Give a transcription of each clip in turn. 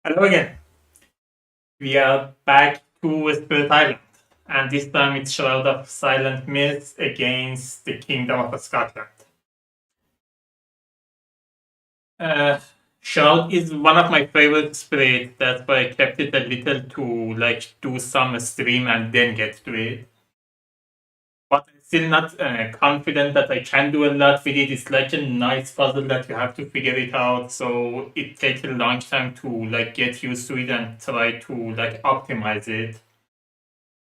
Hello again. We are back to Spirit Island, and this time it's Shroud of Silent Myths against the Kingdom of Scotland. Uh, Shroud is one of my favorite spirits. That's why I kept it a little to do some stream and then get to it. But I'm still not confident that I can do a lot with it. It's like a nice puzzle that you have to figure it out. So it takes a long time to get used to it and try to optimize it.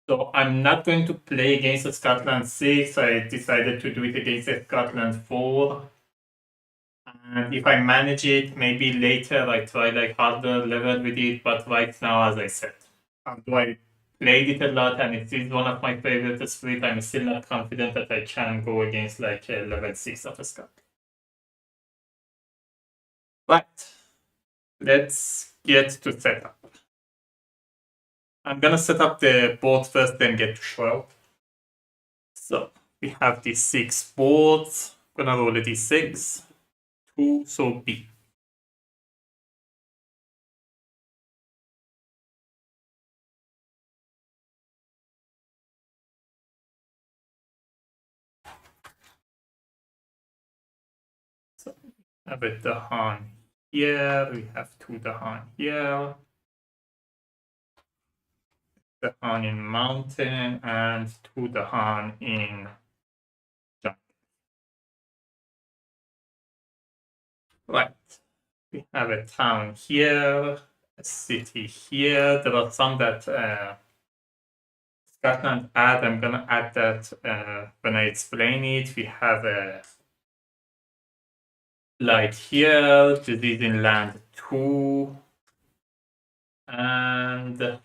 So I'm not going to play against a Scotland 6. I decided to do it against a Scotland 4. And if I manage it, maybe later I try harder level with it. But right now, as I said, although I played it a lot and it is one of my favorite split, I'm still not confident that I can go against a level 6 of a Scot. Right. Let's get to setup. I'm gonna set up the board first, then get to Shroud. So we have these 6 boards. Gonna roll a d6. 2, so B. So we have a Dahan here. We have 2 Dahan here. Dahan in mountain and 2 Dahan in jungle. Right. We have a town here, a city here. There are some that Scotland add. I'm gonna add that when I explain it. We have a light here, disease in land 2, and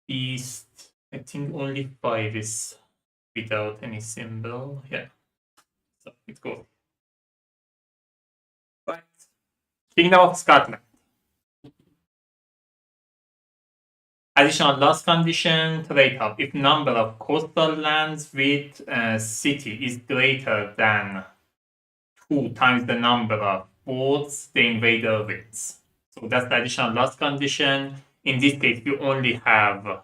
east. I think only 5 is without any symbol. Yeah. So it goes. Right. Kingdom of Scotland. Additional last condition, trade hub. If number of coastal lands with city is greater than 2 times the number of boards, the invader wins. So that's the additional last condition. In this case, you only have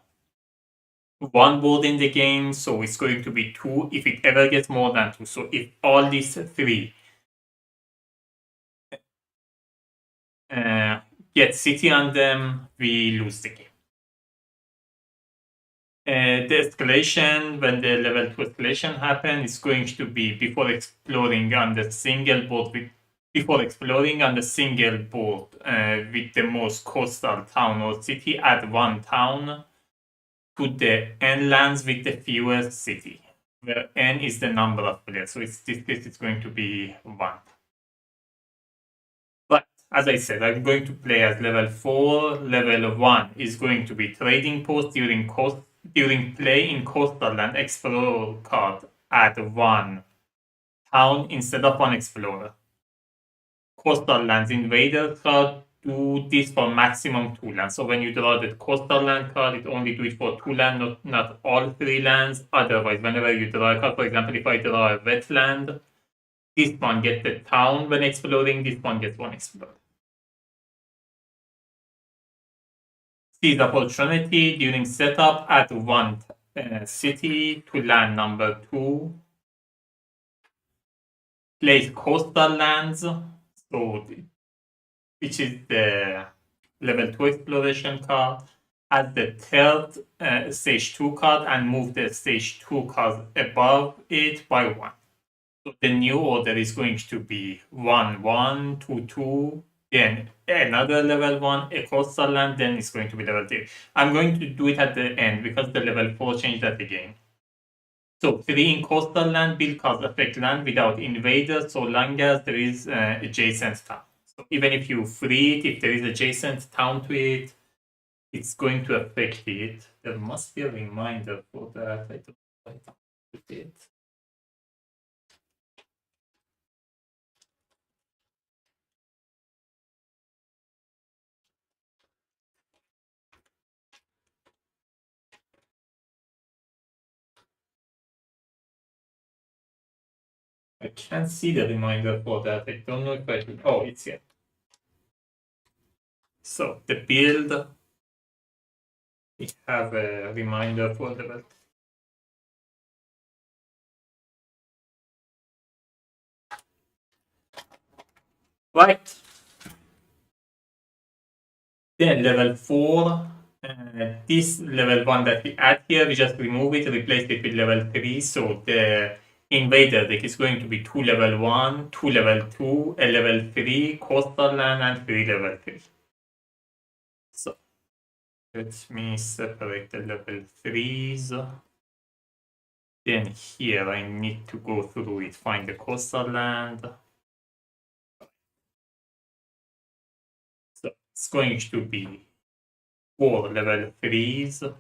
1 board in the game, so it's going to be 2 if it ever gets more than 2. So if all these 3 get city on them, we lose the game. The escalation, when the level 2 escalation happens, is going to be before exploring on the single board with the most coastal town or city, add 1 town to the N lands with the fewest city, where N is the number of players. So this is going to be 1. But as I said, I'm going to play as level 4. Level 1 is going to be trading post during play in coastal land. Explorer card, add 1 town instead of 1 explorer. Coastal lands, invader card, do this for maximum 2 lands. So when you draw the coastal land card, it only do it for 2 lands, not all 3 lands. Otherwise, whenever you draw a card, for example, if I draw a wetland, this one gets the town when exploring, this one gets 1 explorer. Seize opportunity during setup, add 1 city to land number 2. Place coastal lands, so which is the level 2 exploration card. Add the third stage 2 card and move the stage 2 card above it by 1. So the new order is going to be 1, 1, 2, 2, then another level 1, a coastal land, then it's going to be level 3. I'm going to do it at the end because the level 4 changed that again. So 3 in coastal land, build cards affect land without invaders so long as there is adjacent town. So even if you free it, if there is adjacent town to it, it's going to affect it. There must be a reminder for that. I don't know if I put it. can't see the reminder for that. I don't know if I should. Oh, it's here. So the build, we have a reminder for the belt. Right. Then level 4, this level 1 that we add here, we just remove it, replace it with level 3. So the invader deck is going to be 2 level 1, 2 level 2, a level 3, coastal land, and 3 level 3. So let me separate the level 3s. Then here I need to go through it, find the coastal land. So it's going to be 4 level 3s.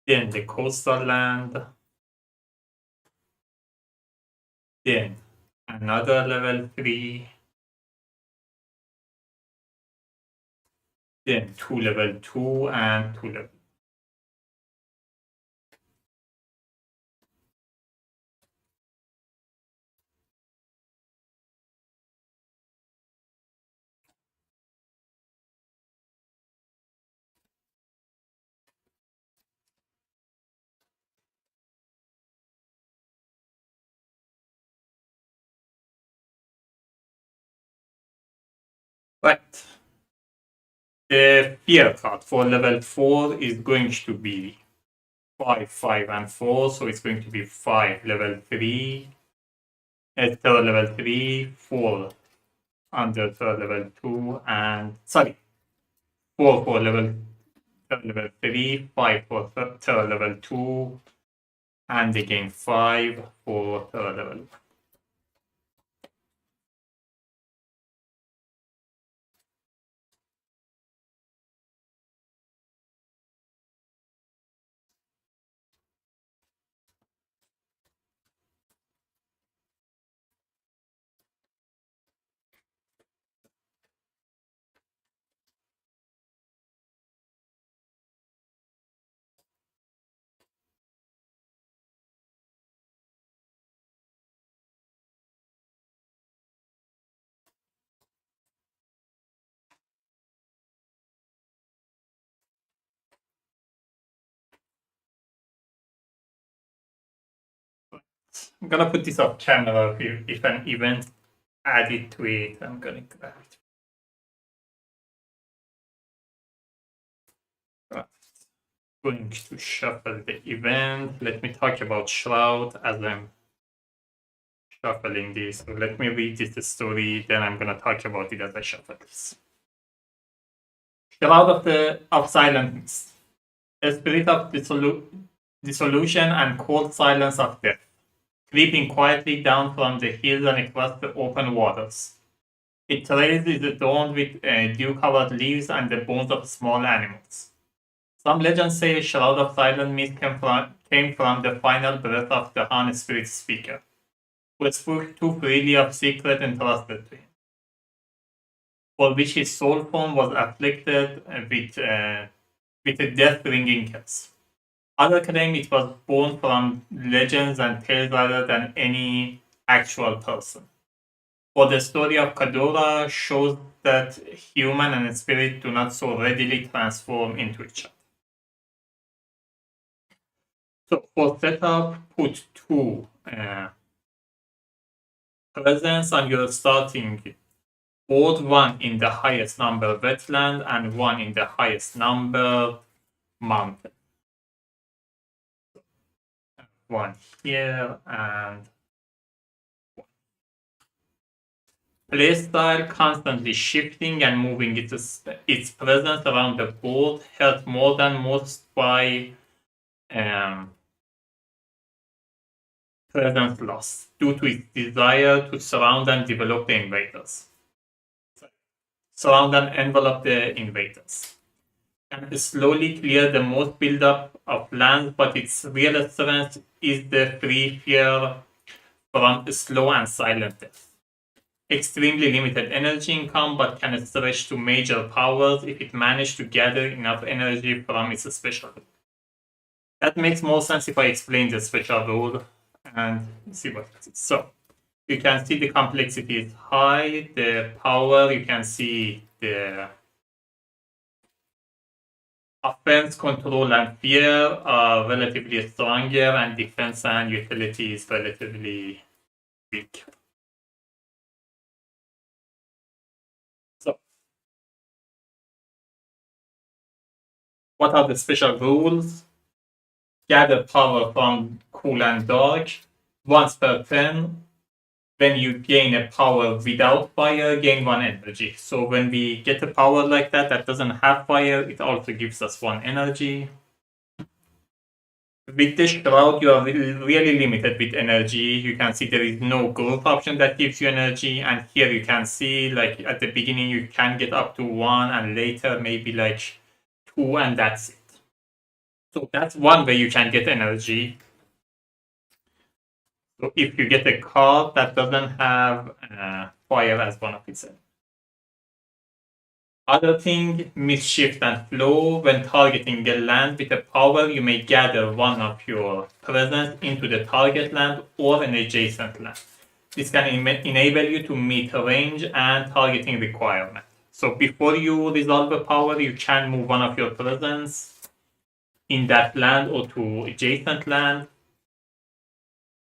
Then the coastal land. Then another level 3. Then 2 level 2 and 2 level. Right. The fear card for level 4 is going to be 5, 5, and 4. So it's going to be 5 level 3, third level 3, 4 under third level 2, and sorry, 4 for level 3, 5 for third level 2, and again 5 for third level. I'm gonna put this off camera if an event added to it. I'm gonna grab it. Right. Going to shuffle the event. Let me talk about Shroud as I'm shuffling this. So let me read this story, then I'm gonna talk about it as I shuffle this. Shroud of Silence, a spirit of dissolution and cold silence of death, creeping quietly down from the hills and across the open waters. Its trail is adorned with dew-covered leaves and the bones of small animals. Some legends say a Shroud of Silent Mist came from the final breath of the Han Spirit Speaker, who spoke too freely of secret entrusted to him, for which his soul form was afflicted with a death-bringing curse. Others claim it was born from legends and tales rather than any actual person. For the story of Kadora shows that human and spirit do not so readily transform into each other. So for setup, put 2 presents on your starting board, 1 in the highest number wetland and 1 in the highest number mountain. 1 here and playstyle constantly shifting and moving its presence around the board, hurt more than most by presence loss due to its desire to surround and develop the invaders. Surround and envelop the invaders. And slowly clear the most buildup of lands, but its real strength is the free fear from slow and silent death. extremely limited energy income, but can stretch to major powers if it managed to gather enough energy from its special rule. That makes more sense if I explain the special rule and see what it is. So you can see the complexity is high, the power, you can see the offense, control, and fear are relatively stronger, and defense and utility is relatively weak. So, what are the special rules? Gather power from cool and dark once per turn. When you gain a power without fire, gain one energy. So when we get a power like that that doesn't have fire, it also gives us one energy. With the Shroud, you are really limited with energy. You can see there is no growth option that gives you energy. And here you can see, like, at the beginning, you can get up to 1, and later maybe like 2, and that's it. So that's one way you can get energy. So if you get a card that doesn't have fire as one of its. Other thing, mischief and flow. When targeting a land with a power, you may gather one of your presence into the target land or an adjacent land. This can enable you to meet range and targeting requirements. So before you resolve a power, you can move one of your presence in that land or to adjacent land.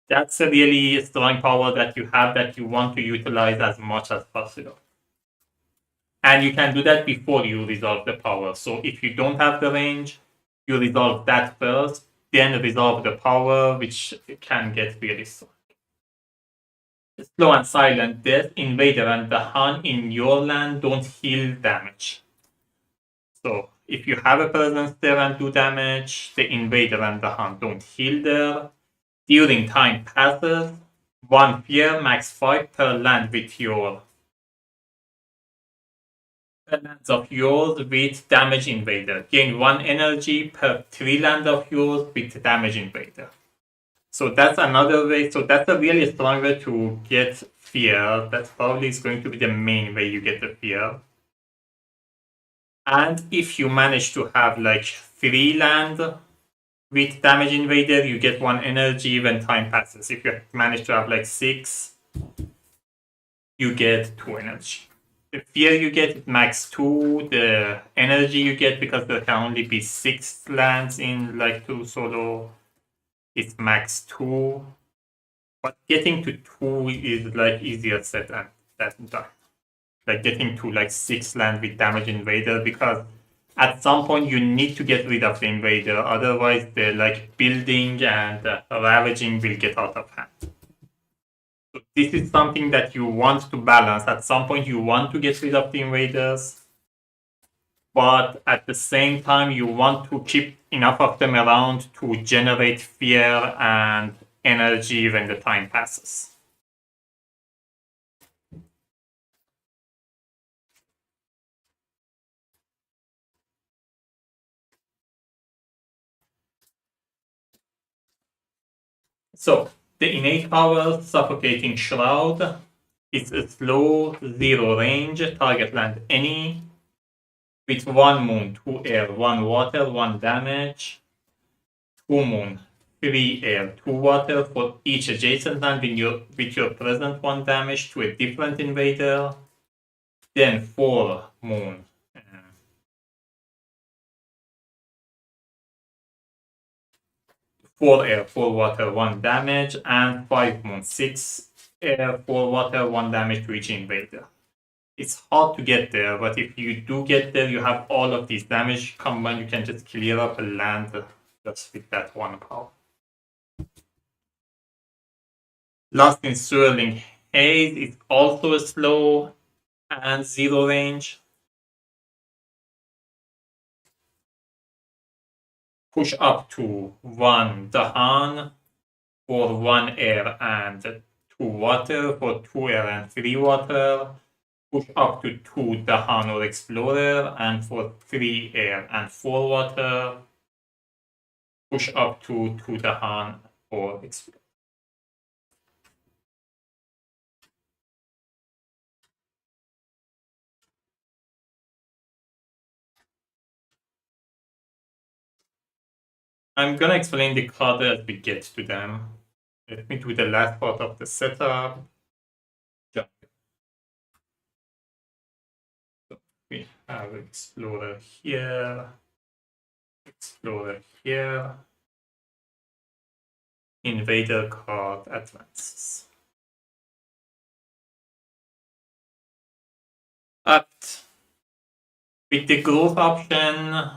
That's a really strong power that you have that you want to utilize as much as possible. And you can do that before you resolve the power. So if you don't have the range, you resolve that first, then resolve the power, which can get really strong. Slow and silent death, invader and the Han in your land don't heal damage. So if you have a presence there and do damage, the invader and the Han don't heal there. During time passes, 1 fear, max 5 per land with your lands of yours with damage invader. Gain 1 energy per 3 land of yours with damage invader. So that's another way. So that's a really strong way to get fear. That probably is going to be the main way you get the fear. And if you manage to have like 3 land with damage invader, you get 1 energy when time passes. If you manage to have like 6, you get 2 energy. The fear you get max 2, the energy you get, because there can only be 6 lands in like 2 solo, it's max 2. But getting to 2 is like easier said than done. Like getting to like 6 land with damage invader, because at some point you need to get rid of the invader, otherwise the like building and ravaging will get out of hand. So this is something that you want to balance. At some point you want to get rid of the invaders, but at the same time you want to keep enough of them around to generate fear and energy when the time passes. So the innate power, suffocating shroud, is a slow 0 range target land any with 1 moon, 2 air, 1 water, 1 damage, 2 moon, 3 air, 2 water for each adjacent land with your present 1 damage to a different invader. Then 4 moon, 4 air, 4 water, 1 damage, and 5 moon, 6 air, 4 water, 1 damage to each invader. It's hard to get there, but if you do get there, you have all of these damage combined. You can just clear up a land just with that 1 power. Last in Swirling Haze is also a slow and 0 range. Push up to 1 Dahan for 1 air and 2 water, for 2 air and 3 water. Push up to 2 Dahan or Explorer, and for 3 air and 4 water. Push up to 2 Dahan or Explorer. I'm gonna explain the card as we get to them. Let me do the last part of the setup. Jump. So we have Explorer here, Explorer here, Invader card advances. But with the growth option,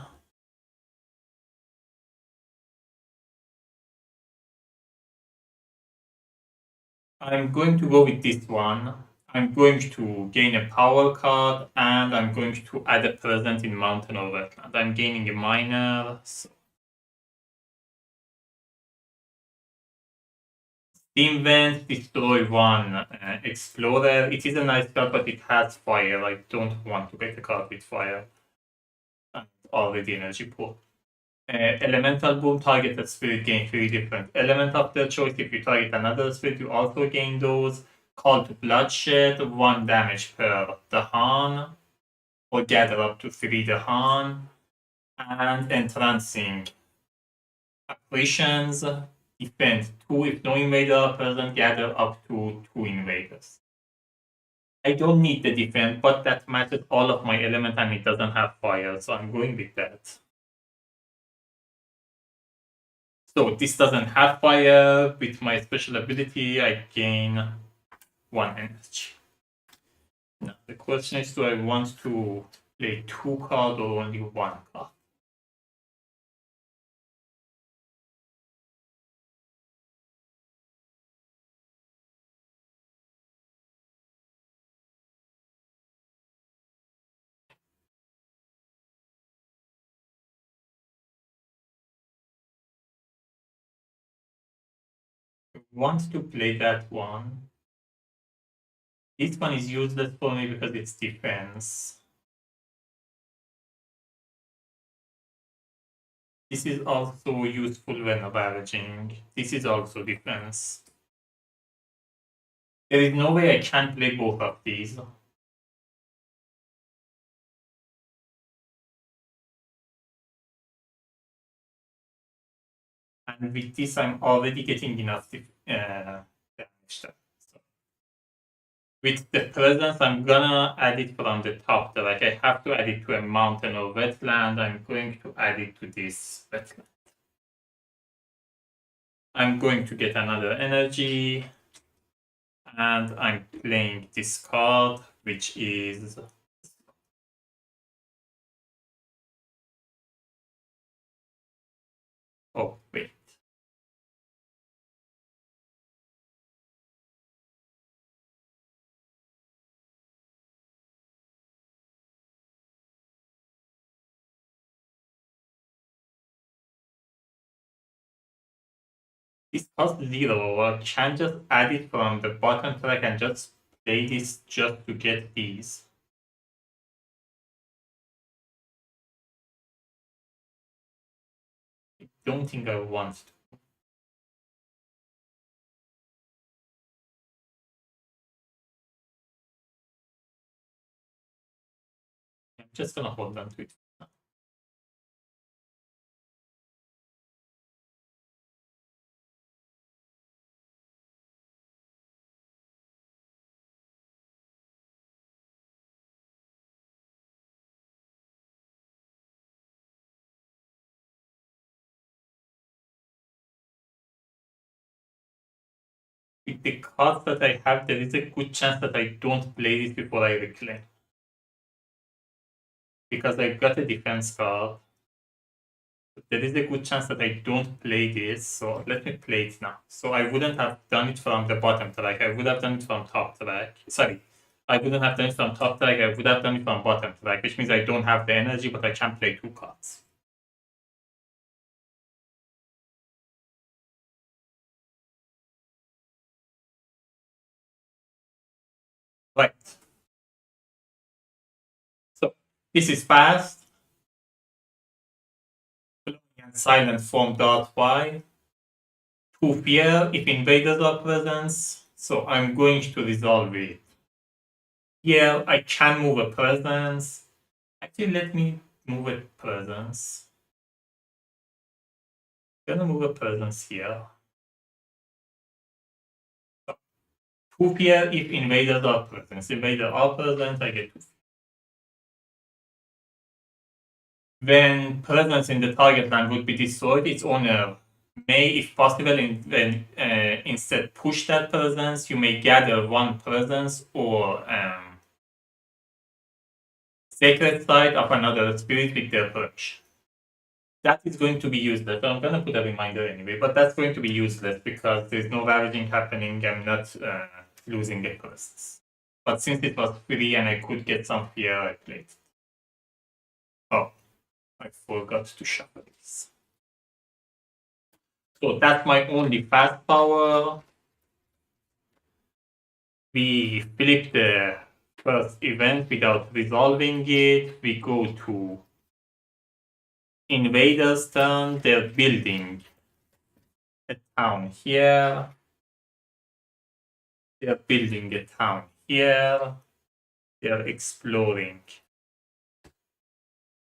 I'm going to go with this one. I'm going to gain a power card and I'm going to add a present in mountain or wetland. I'm gaining a miner. So Steam Vent, destroy one Explorer. It is a nice card, but it has fire. I don't want to get a card with fire. And already energy pool. Elemental Boom, target a spirit, gain 3 different element of their choice. If you target another spirit, you also gain those. Call to Bloodshed, 1 damage per Dahan, or gather up to 3 Dahan. And Entrancing. Apparitions, defend 2 if no invader are present, gather up to 2 invaders. I don't need the defense, but that matches all of my element and it doesn't have fire, so I'm going with that. So this doesn't have fire. With my special ability, I gain 1 energy. Now the question is, do I want to play 2 cards or only 1 card? I want to play that one. This one is useless for me because it's defense. This is also useful when ravaging. This is also defense. There is no way I can play both of these. And with this, I'm already getting enough damage. So with the presence, I'm gonna add it from the top. Like I have to add it to a mountain or wetland. I'm going to add it to this wetland. I'm going to get another energy. And I'm playing this card, which is... Oh, wait. This costs 0. I can just add it from the bottom track and just play this just to get these. I don't think I want to. I'm just gonna hold on to it. With the cards that I have, there is a good chance that I don't play this before I reclaim. Because I got a defense card. There is a good chance that I don't play this, so let me play it now. So I wouldn't have done it from the bottom track, I would have done it from top track. Sorry, I wouldn't have done it from top track, I would have done it from bottom track, which means I don't have the energy, but I can play 2 cards. Right. So this is fast. And silent form dot y. 2 fear if invaders are present. So I'm going to resolve it. Here I can move a presence. Actually, let me move a presence. gonna move a presence here. 2 fear if invaders are present. Invaders are present, I get 2 fear. When presence in the target land would be destroyed, its owner may, if possible, instead push that presence. You may gather 1 presence or sacred site of another spirit with their perch. That is going to be useless. I'm going to put a reminder anyway, but that's going to be useless because there's no ravaging happening. I'm not losing the presence. But since it was free and I could get some fear, I played it. Oh, I forgot to shuffle this. So that's my only fast power. We flip the first event without resolving it. We go to invaders turn. They're building a town here. They're building a town here. They're exploring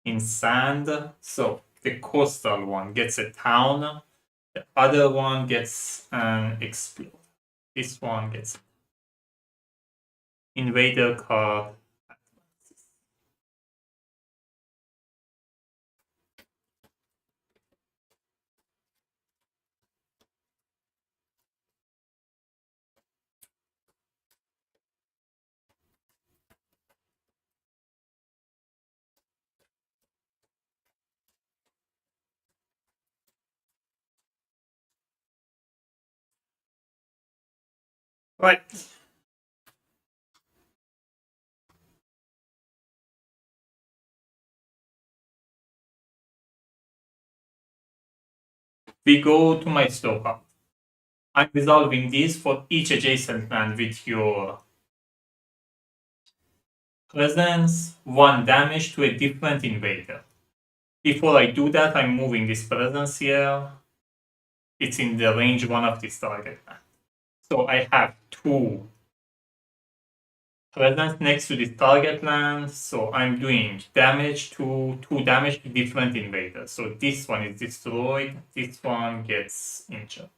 in sand. So the coastal one gets a town. The other one gets an explore. This one gets invader card. Right. We go to my storehouse. I'm resolving this for each adjacent land with your presence, 1 damage to a different invader. Before I do that, I'm moving this presence here. It's in the range 1 of this target land. So I have 2 presence next to this target land. So I'm doing damage to 2 damage to different invaders. So this one is destroyed. This one gets injured.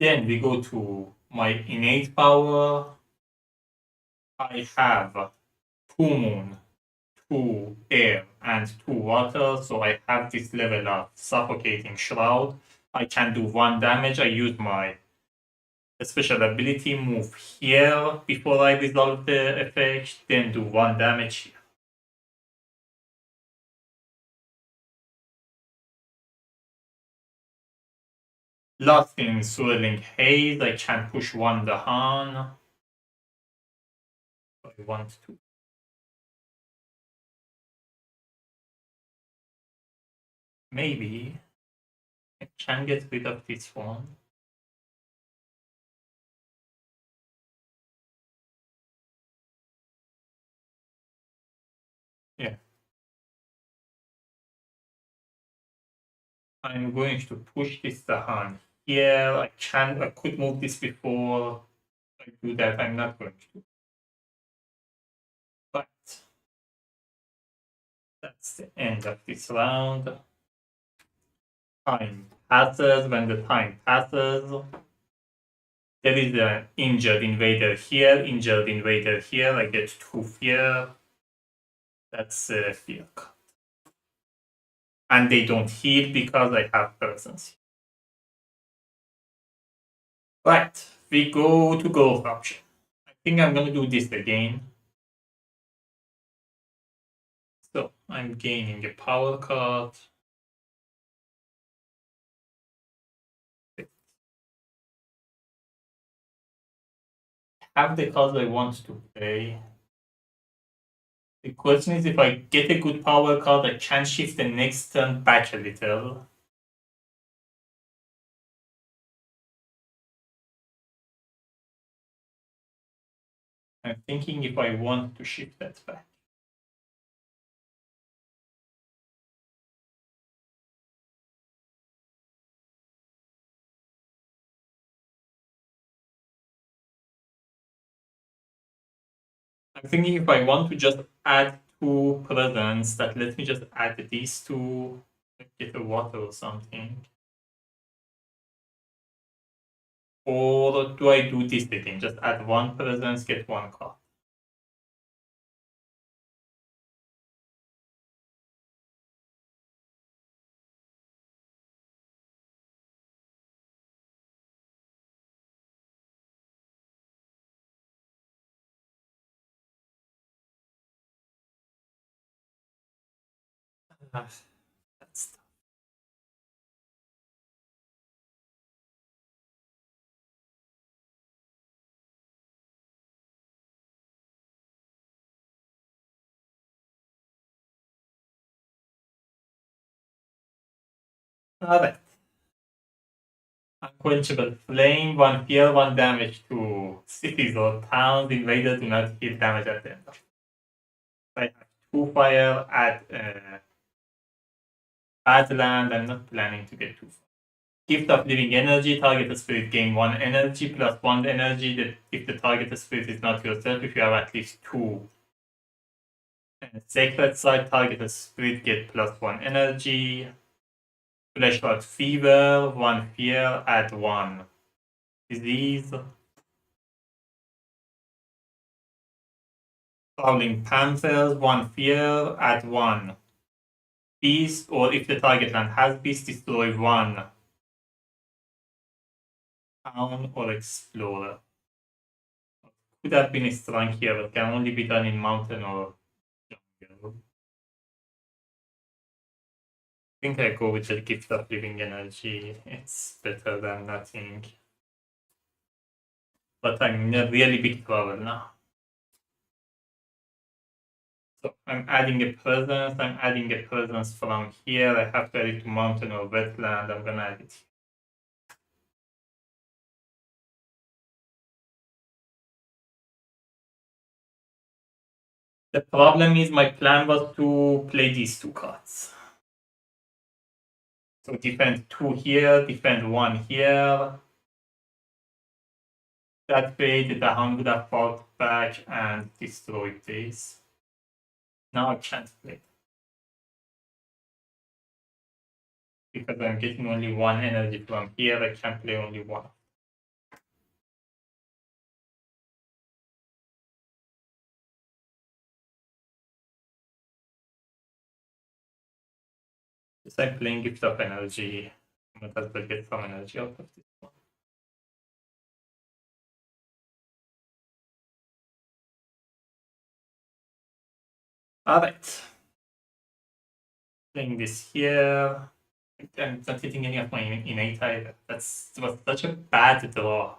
Then we go to my innate power. I have 2 moon, 2 air, and 2 water. So I have this level of suffocating shroud. I can do 1 damage. I use my special ability, move here before I resolve the effect, then do 1 damage here. Lost in Swirling Haze, I can push 1 Dahan. I want to. Maybe I can get rid of this one. Yeah. I'm going to push this Dahan here. I could move this before I do that. I'm not going to. But that's the end of this round. Time passes. When the time passes, there is an injured invader here, injured invader here. I get 2 fear. That's fear card. And they don't heal because I have presence. Right, we go to gold option. I think I'm gonna do this again. So I'm gaining a power card. Have the cards I want to play. The question is if I get a good power card, I can shift the next turn back a little. I'm thinking if I want to shift that back. I'm thinking if I want to just add two presents, that let me just add these two, get a water or something. Or do I do this thing? Just add one presence, get one card. Ah, that's alright. Unquenchable flame, one fear, one damage to cities or towns. Invaders do not hit damage at them. I have two fire at Badland. I'm not planning to get two. Gift of living energy. Target spirit gain one energy plus one energy. That if the target spirit is not yourself, if you have at least two. Sacred side. Target spirit get plus one energy. Flashlight fever. One fear. Add one. Disease. Prowling panthers. One fear. Add one. Beast, or if the target land has beast, destroy one town or explorer. Could have been strong here, but can only be done in mountain or jungle. I think I go with the gift of living energy. It's better than nothing. But I'm in a really big trouble now. So I'm adding a presence. I'm adding a presence from here. I have to add it to mountain or wetland. I'm gonna add it. The problem is my plan was to play these two cards. So defend two here, defend one here. That way the hound would have fought back and destroyed this. Now I can't play. Because I'm getting only one energy from here, I can't play only one. Just like playing gift of energy. I might as well get some energy out of this one. Alright. Playing this here. I'm not hitting any of my innate either. That was such a bad draw.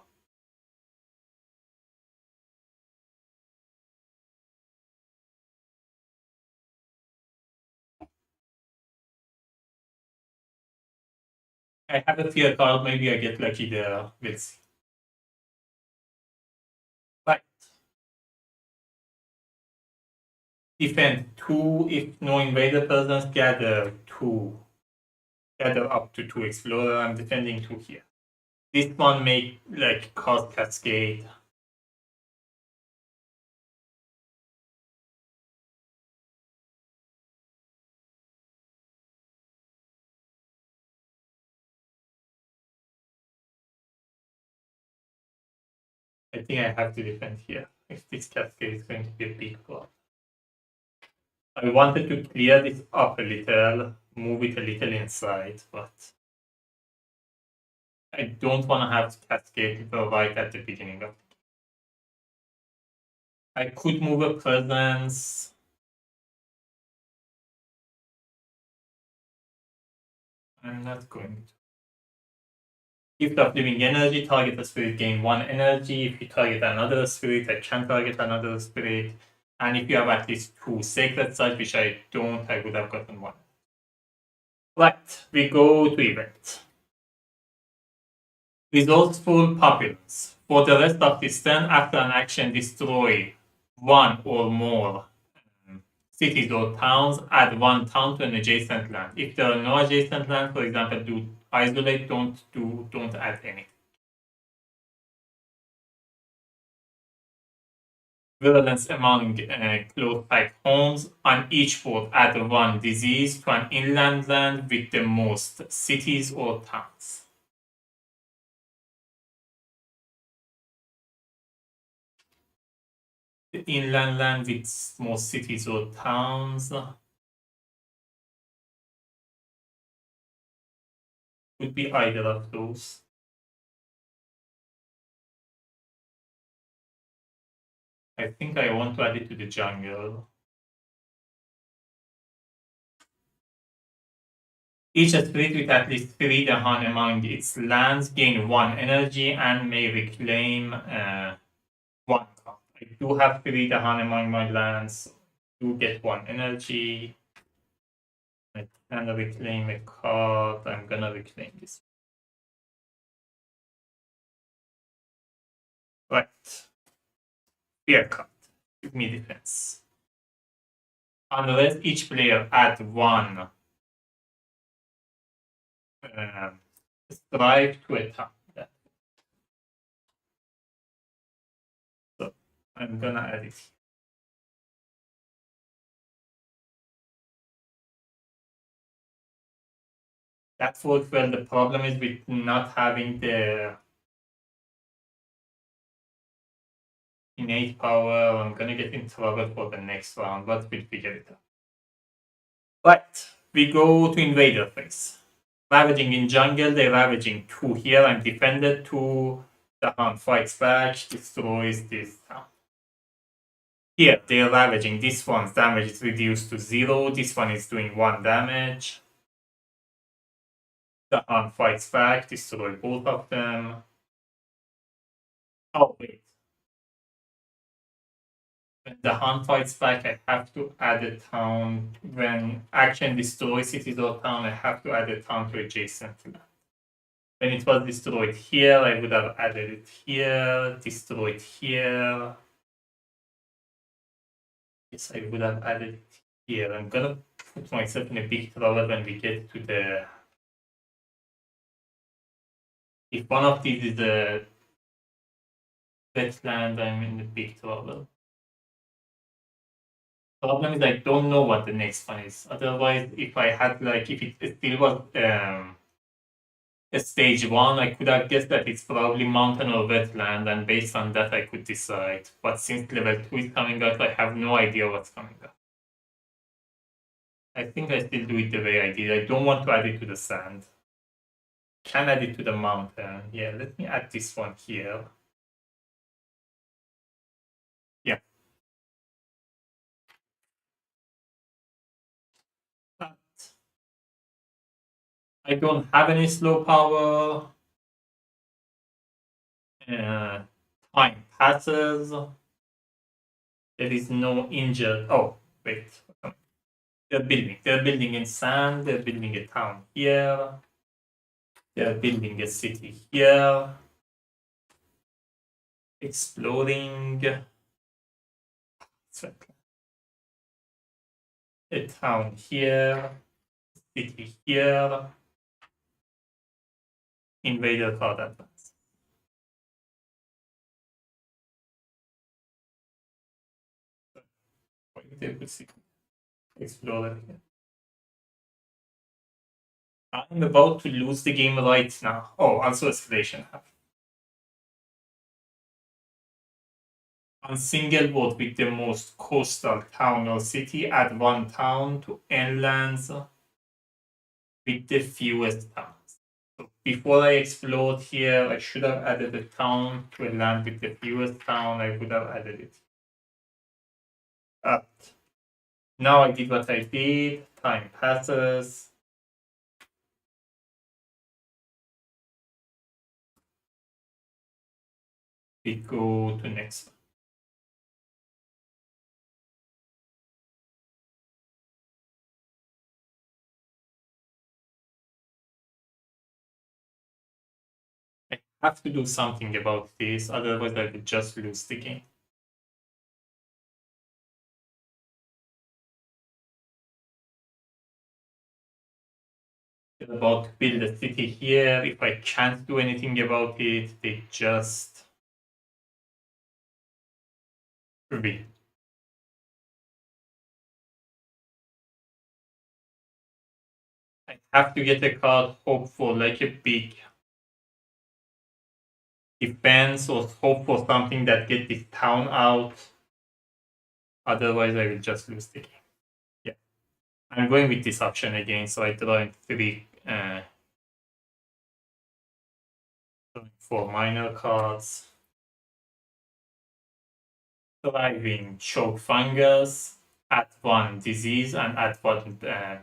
I have a fear card, maybe I get lucky there. We'll see. Right. Defend two. If no invader presence, gather two. Gather up to two explorer. I'm defending two here. This one may like cause cascade. I think I have to defend here. If this cascade is going to be a big problem. I wanted to clear this up a little, move it a little inside, but I don't want to have cascade right at the beginning of the game. I could move a presence. I'm not going to. Gift of living energy, target a spirit, gain one energy. If you target another spirit, I can target another spirit. And if you have at least two sacred sites, which I don't, I would have gotten one. Right, we go to event. Resourceful populace. For the rest of this turn, after an action, destroy one or more cities or towns, add one town to an adjacent land. If there are no adjacent land, for example, do isolate, don't add anything. Virulence among close-packed homes. On each board, add one disease to an inland land with the most cities or towns. The inland land with most cities or towns could be either of those. I think I want to add it to the jungle. Each spirit with at least 3 Dahan among its lands gain 1 energy and may reclaim 1 card. I do have 3 Dahan among my lands. Do get 1 energy. I can reclaim a card. I'm gonna reclaim this. Right. Fear card. Give me defense. Unless each player add 1 strike to a town. So I'm gonna add it. That's what well the problem is with not having the innate power. I'm gonna get in trouble for the next round, but we'll figure it out. Right, we go to invader phase. Ravaging in jungle, they're ravaging 2 here. I'm defended 2. The hunt fights back, destroys this town. Here, they're ravaging. This one's damage is reduced to 0. This one is doing 1 damage. The hunt fights back, destroy both of them. Oh, wait. When the hunt fights back, I have to add a town. When action destroys cities or town, I have to add a town to adjacent to that. When it was destroyed here, I would have added it here, destroyed here. Yes, I would have added it here. I'm gonna put myself in a big trouble when we get to the... If one of these is a wetland, I'm in a big trouble. Problem is I don't know what the next one is. Otherwise, if I had like, if it still was a stage 1, I could have guessed that it's probably mountain or wetland, and based on that I could decide. But since level 2 is coming out, I have no idea what's coming up. I think I still do it the way I did. I don't want to add it to the sand. Can add it to the mountain. Yeah, let me add this one here. Yeah. But I don't have any slow power. Time passes. There is no injured. Oh, wait. They're building. They're building in sand. They're building a town here. They're building a city here. Exploding. A town here. City here. Invader card advance. Explorer here. I'm about to lose the game right now. Oh, also escalation happened. On single board with the most coastal town or city, add 1 town to inlands with the fewest towns. So before I explode here, I should have added a town to a land with the fewest town. I would have added it. But now I did what I did. Time passes. We go to next one. I have to do something about this, otherwise I will just lose the game. They're about to build a city here. If I can't do anything about it, they just 3. I have to get a card, hope for like a big defense, or hope for something that get this town out. Otherwise, I will just lose the game. Yeah. I'm going with this option again, so I draw in 3 4 minor cards. Thriving choke fungus, add 1 disease and add 1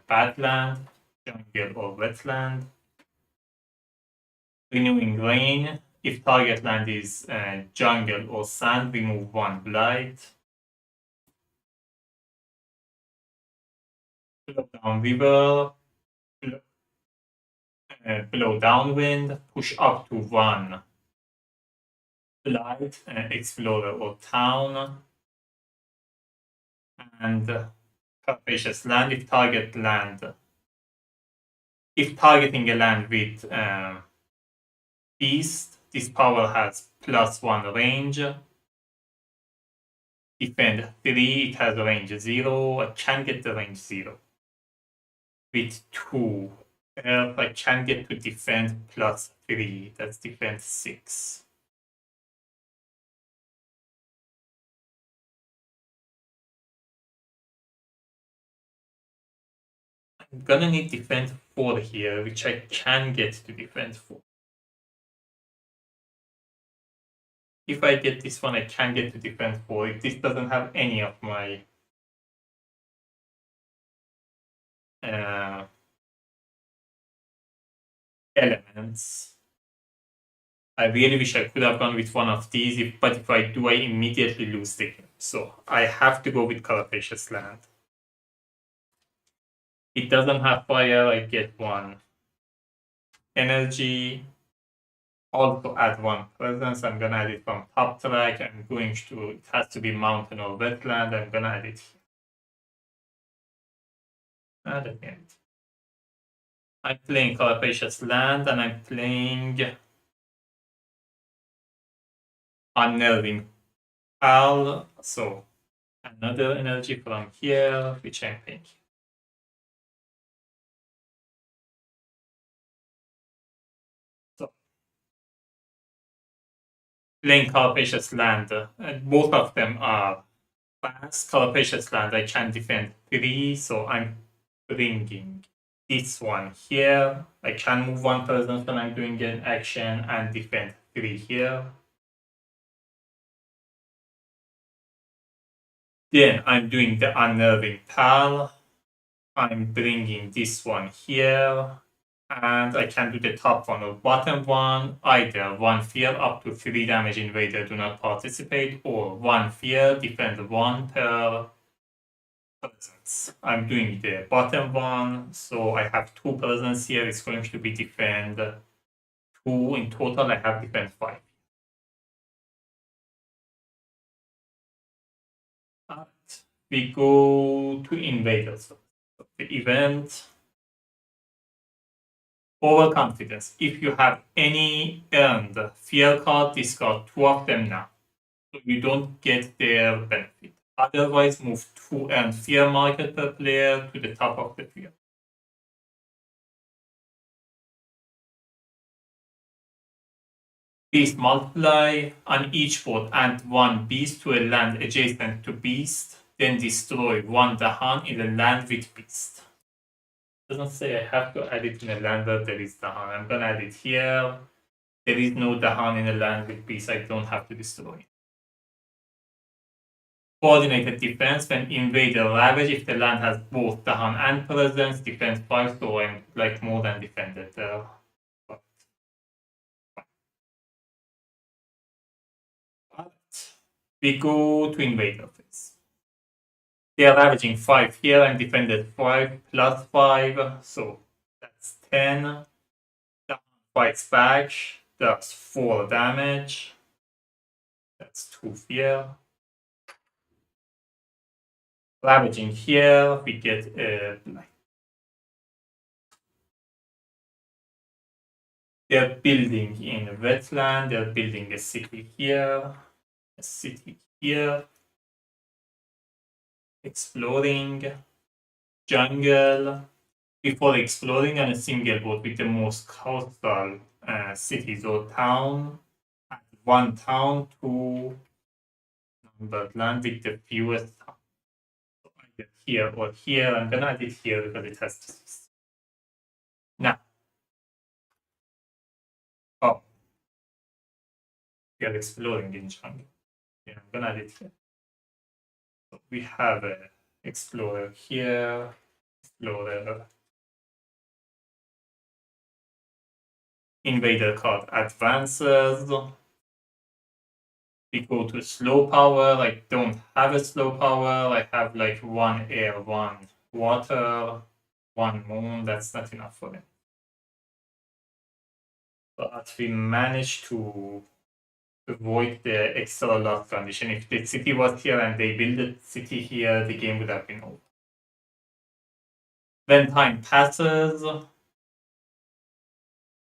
badland, jungle or wetland. Renewing rain, if target land is jungle or sand, remove 1 blight. Blow down river, blow downwind, push up to 1 blight, explorer or town, and capacious land if targeting a land with beast, this power has +1 range. Defend 3, it has range 0. I can get the range 0. With 2, I can get to defend +3. That's defend 6. I'm gonna need defend 4 here, which I can get to defend 4. If I get this one, I can get to defend 4. If this doesn't have any of my elements, I really wish I could have gone with one of these, but if I do, I immediately lose the game. So I have to go with Carapacious Land. It doesn't have fire, I get 1 energy. Also add 1 presence. I'm gonna add it from top track. I'm going to, it has to be mountain or wetland. I'm gonna add it here. Add again. I'm playing Carapacious Land and I'm playing Unnerving Pal. So another energy from here, which I'm playing. So playing Carapacious Land, and both of them are fast. Carapacious Land, I can defend 3, so I'm bringing this one here. I can move 1 person when I'm doing an action and defend 3 here. Then I'm doing the Unnerving Pal. I'm bringing this one here. And I can do the top one or bottom one. Either 1 fear up to 3 damage invader do not participate, or 1 fear defend 1 per presence. I'm doing the bottom one, so I have 2 presence here. It's going to be defend 2 in total. I have defend 5. Alright, we go to invaders. So the event overconfidence. If you have any earned fear card, discard 2 of them now, so you don't get their benefit. Otherwise, move 2 earned fear marker per player to the top of the field. Beast multiply on each board, add 1 beast to a land adjacent to beast, then destroy 1 Dahan in a land with beast. Doesn't say I have to add it in a land where there is Dahan. I'm gonna add it here. There is no Dahan in a land with beast. I don't have to destroy. Coordinated defense when invader ravage. If the land has both Dahan and presence, defense 5, so I'm like more than defended there. We go to invader phase. They are ravaging 5 here and defended 5 plus 5, so that's 10. Fights back, that's 4 damage. That's 2 fear. Ravaging here, we get a they're building in a wetland, they're building a city here, a city here. exploring jungle. Before exploring on a single boat with the most coastal cities or town, add one town to numbered land with the fewest towns. So either here or here. I'm gonna add it here because it has this. Now, oh, we are exploring in jungle. Yeah, I'm gonna add it here. So we have a explorer here, explorer, invader card advances. We go to slow power. I don't have a slow power. I have like one air, one water, one moon. That's not enough for it. But we managed to avoid the extra loss condition. If the city was here and they built a city here, the game would have been over. When time passes,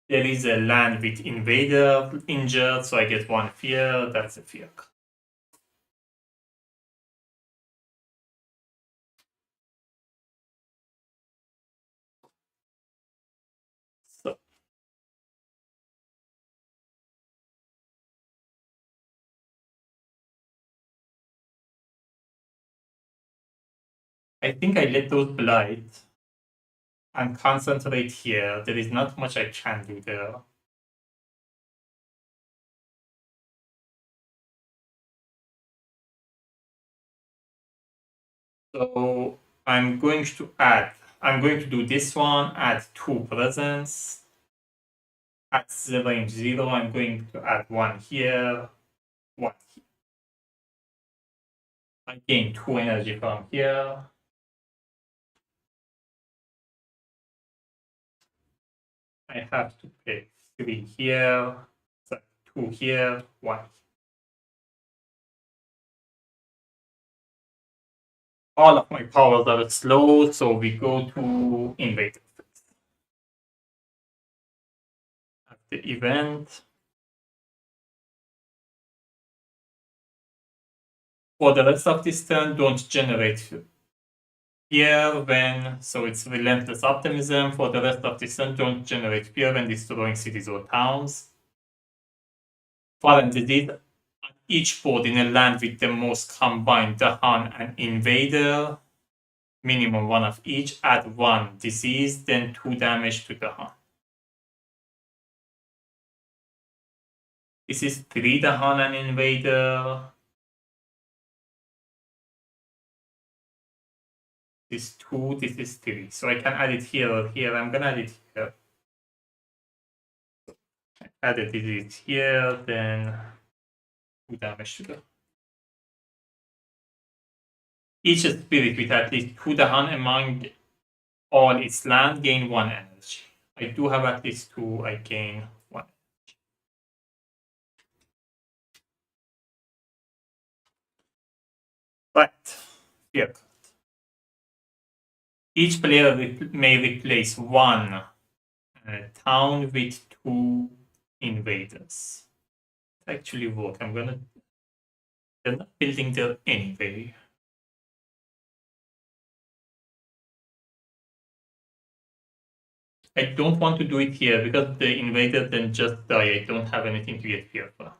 there is a land with invader injured, so I get one fear. That's a fear. So I think I let those blight and concentrate here. There is not much I can do there. So I'm going to do this one, add 2 presence. At 0 and 0, I'm going to add 1 here, 1 here. I gain 2 energy from here. I have to pay 3 here, so 2 here, 1 here. All of my powers are slow, so we go to invader phase. At the event, for the rest of this turn, don't generate fear when, so it's relentless optimism. For the rest of this turn, don't generate fear when destroying cities or towns. Foreign disease, at each board in a land with the most combined Dahan and Invader, minimum 1 of each, add 1 disease, then 2 damage to Dahan. This is 3 Dahan and Invader. This is 2, this is 3. So I can add it here or here. I'm gonna add it here. Add a disease here, then 2 damage to Dahan. Each spirit with at least 2 Dahan among all its land gain 1 energy. I do have at least 2, I gain 1. Right, here. Each player may replace 1 town with 2 invaders. It actually work. They're not building there anyway. I don't want to do it here because the invader then just die. I don't have anything to get here for.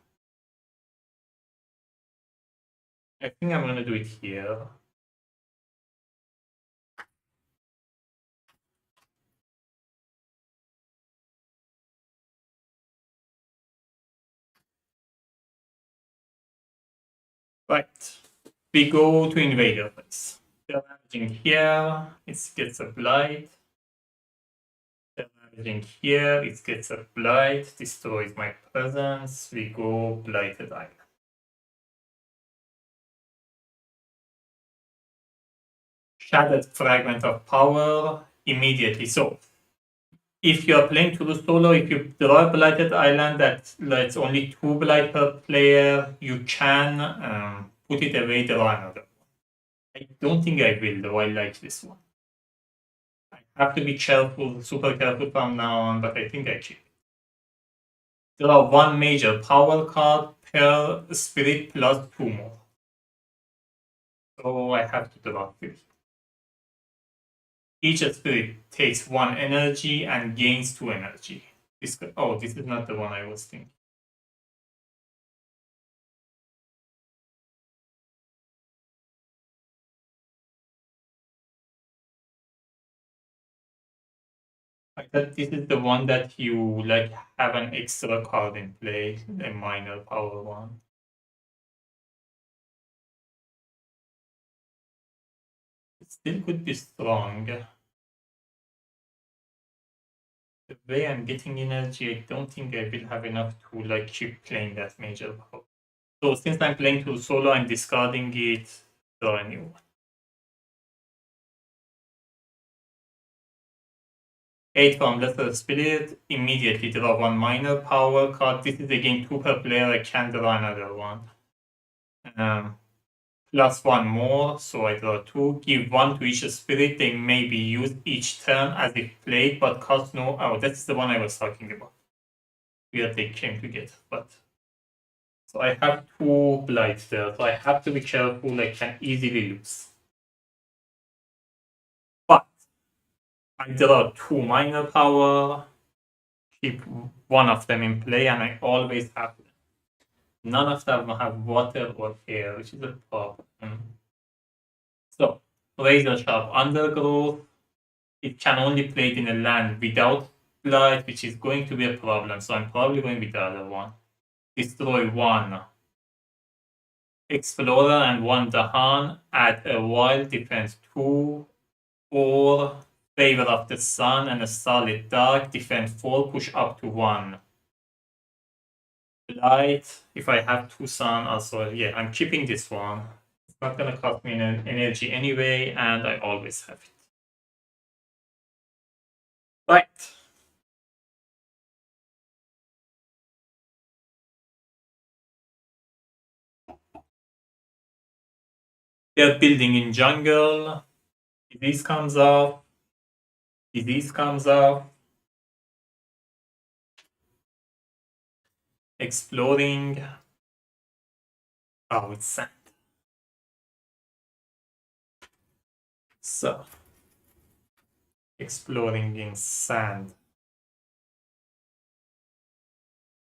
I think I'm gonna do it here. Right. We go to invader phase. They're managing here. It gets a blight. They're managing here. It gets a blight. Destroys my presence. We go blighted island. Shattered fragment of power immediately. So if you're playing Tulu solo, if you draw a blighted island that lets only 2 blight per player, you can put it away, draw another. I don't think I will, though. I like this one. I have to be careful, super careful from now on, but I think I cheat. Draw 1 major power card per spirit plus 2 more. So I have to draw 3. Each spirit takes 1 energy and gains 2 energy. This is not the one I was thinking. I thought this is the one that you like have an extra card in play, a minor power one. It still could be strong. The way I'm getting energy, I don't think I will have enough to like keep playing that major power. So since I'm playing to solo, I'm discarding it, draw a new one. 8 from Lesser Spirit, immediately draw 1 minor power card. This is again 2 per player, I can draw another one. Plus 1 more, so I draw 2. Give 1 to each spirit, they may be used each turn as if played, but cost no. Oh, that's the one I was talking about. Where they came together, but. So I have 2 blights there, so I have to be careful, I can easily lose. But I draw 2 minor power, keep 1 of them in play, and I always have them. None of them have water or air, which is a problem. So, Razor Sharp Undergrowth. It can only play it in a land without blight, which is going to be a problem. So I'm probably going with the other one. Destroy 1 Explorer and 1 Dahan. Add a wild defense 2. Or Favor of the Sun and a solid dark. Defense 4. Push up to 1. Blight. If I have 2 sun, also, yeah, I'm keeping this one. It's not going to cost me an energy anyway, and I always have it. Right. They're building in jungle. Disease comes out. Disease comes out. Exploring. Oh, it's sand. So, exploring in sand.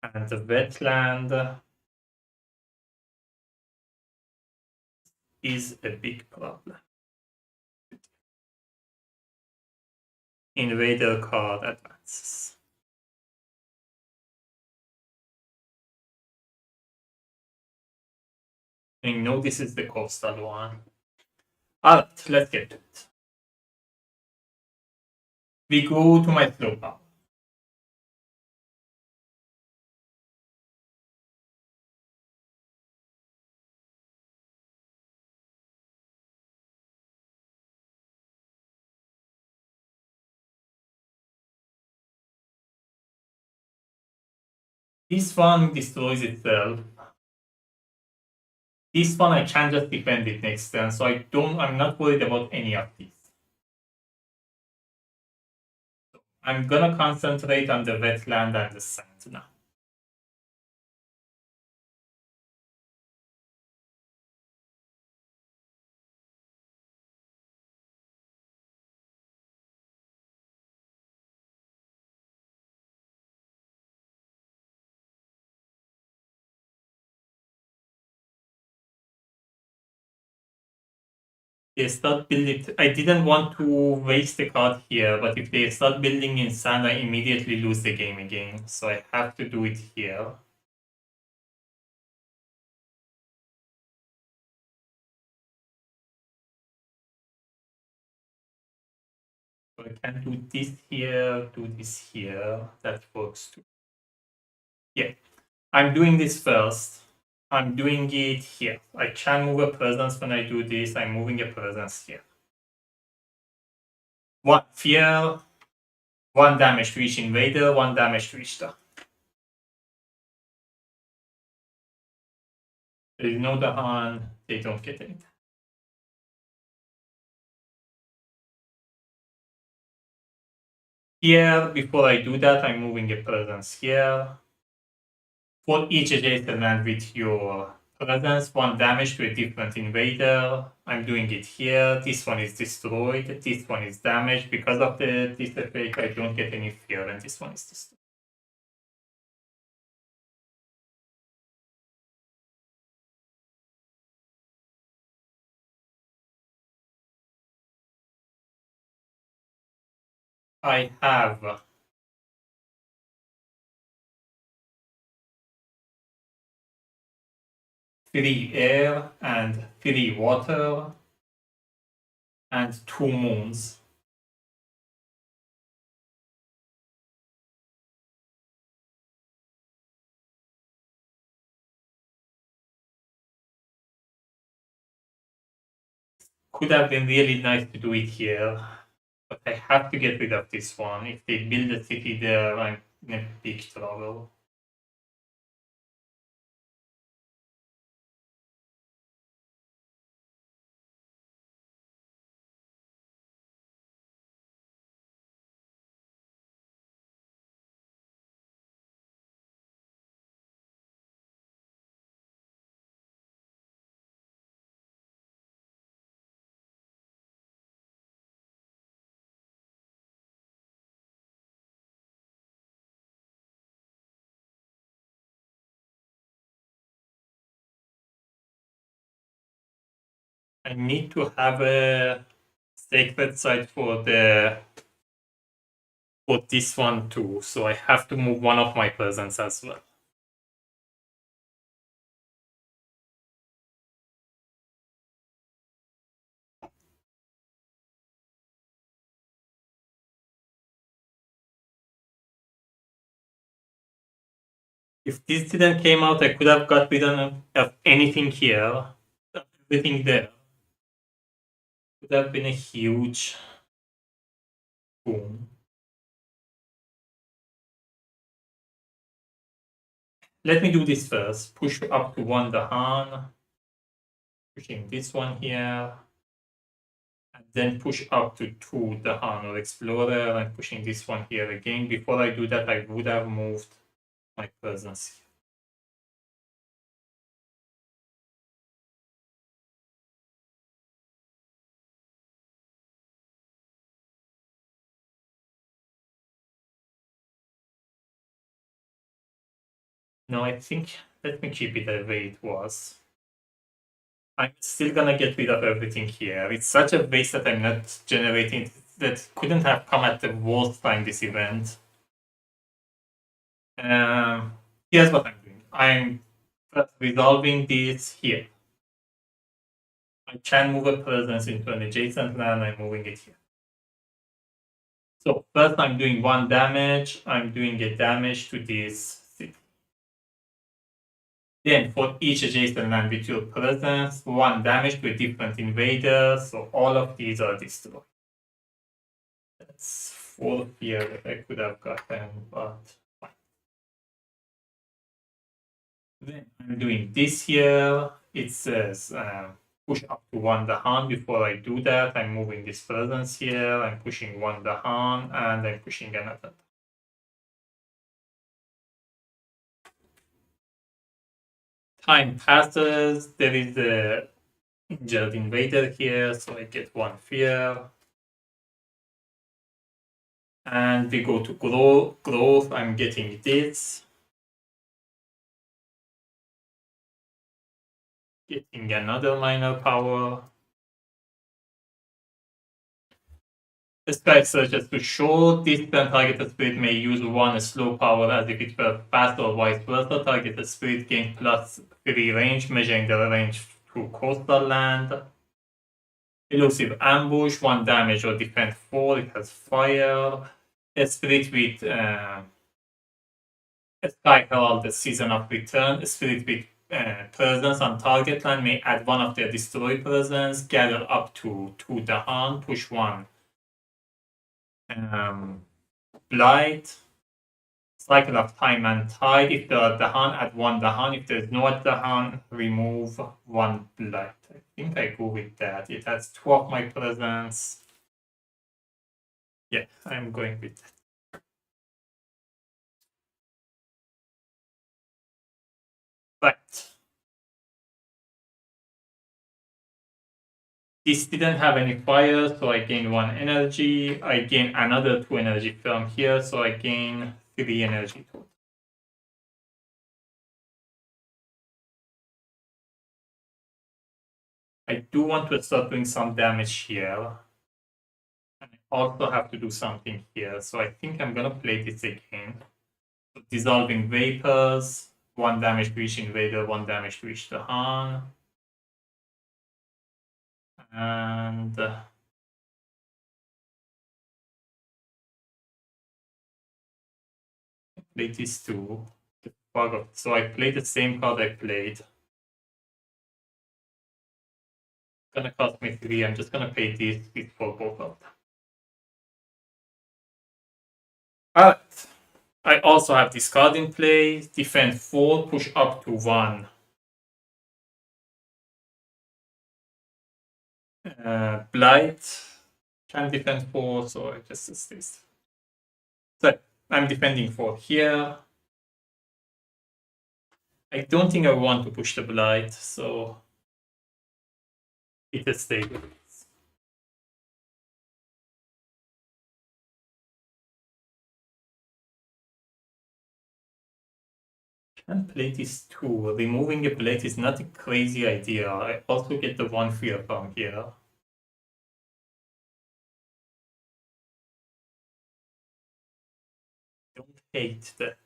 And the wetland is a big problem. Invader card advances. I know this is the coastal one. Alright, let's get to it. We go to my slow power. This one destroys itself. This one I can just defend it next turn, so I'm not worried about any of these. I'm gonna concentrate on the wetland and the sand now. They start building. I didn't want to waste the card here, but if they start building in sand, I immediately lose the game again. So I have to do it here. So I can do this here, do this here. That works too. Yeah, I'm doing this first. I'm doing it here. I can move a presence when I do this. I'm moving a presence here. 1 fear, 1 damage to each invader, 1 damage to each turn. There is no Dahan, they don't get anything. Here, before I do that, I'm moving a presence here. For each adjacent land with your presence, 1 damage to a different invader. I'm doing it here. This one is destroyed. This one is damaged. Because of this effect, I don't get any fear, and this one is destroyed. I have 3 air and 3 water and 2 moons. Could have been really nice to do it here, but I have to get rid of this one. If they build a city there, I'm in a big trouble. I need to have a sacred site for this one too, so I have to move one of my presents as well. If this didn't came out, I could have got rid of anything here, everything there. Could have been a huge boom. Let me do this first. Push up to 1 Dahan. Pushing this one here. And then push up to 2 Dahan or Explorer and pushing this one here again. Before I do that, I would have moved my presence here. No, I think, let me keep it the way it was. I'm still gonna get rid of everything here. It's such a waste that I'm not generating, that couldn't have come at the worst time, this event. Here's what I'm doing. I'm first resolving this here. I can move a presence into an adjacent land, I'm moving it here. So first I'm doing 1 damage, I'm doing a damage to this city. Then for each adjacent land with your presence, 1 damage to a different invader, so all of these are destroyed. That's 4 fear that I could have gotten, but fine. Then I'm doing this here. It says push up to 1 Dahan. Before I do that, I'm moving this presence here. I'm pushing 1 Dahan and I'm pushing another. Time passes. There is a injured invader here, so I get 1 fear. And we go to growth. I'm getting this. Getting another minor power. Strike searches to show distant targeted spirit may use 1 slow power as if it were fast or vice versa. Targeted spirit gain +3 range, measuring the range to coastal land. Elusive ambush, 1 damage or defend 4. It has fire. A spirit with a Sky Herald, the season of return. A spirit with presence on target land may add 1 of their destroy presence. Gather up to 2 Dahan. Push 1. Blight. Cycle of time and tide. If there are Dahan, add 1 Dahan. If there's no Dahan, remove 1 blight. I think I go with that. It has 2 of my presence. Yeah, I'm going with that. Right. This didn't have any fire, so I gain 1 energy. I gain another 2 energy from here, so I gain 3 energy total. I do want to start doing some damage here. And I also have to do something here, so I think I'm gonna play this again. So dissolving vapors, 1 damage to each invader, 1 damage to each Tahan. And play these two. So I played the same card I played. It's gonna cost me 3. I'm just gonna pay this for both of them. Alright. I also have discard in play. Defend 4, push up to 1. Blight can defend 4, so I just use this. So I'm defending 4 here. I don't think I want to push the Blight, so it is stable. Can play this too. Removing a blade is not a crazy idea. I also get the 1 fear from here. Don't hate that.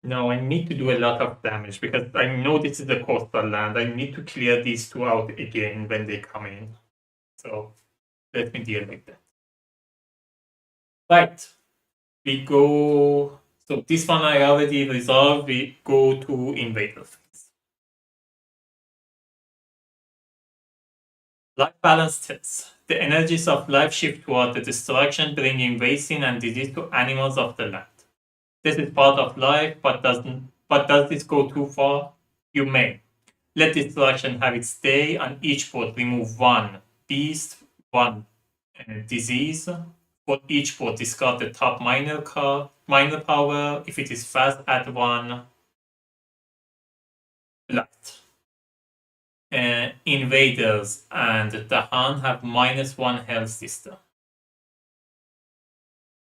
No, I need to do a lot of damage because I know this is a coastal land. I need to clear these 2 out again when they come in. So let me deal with that. Right. We go. So this one I already resolved. We go to invader phase. Life balance tilts. The energies of life shift toward the destruction, bringing wasting and disease to animals of the land. This is part of life, but does this go too far? You may. Let destruction have its day. On each port, remove 1 beast, 1 disease. For each port, discard the top minor card, minor power. If it is fast, add 1 light. Invaders and Dahan have -1 health system.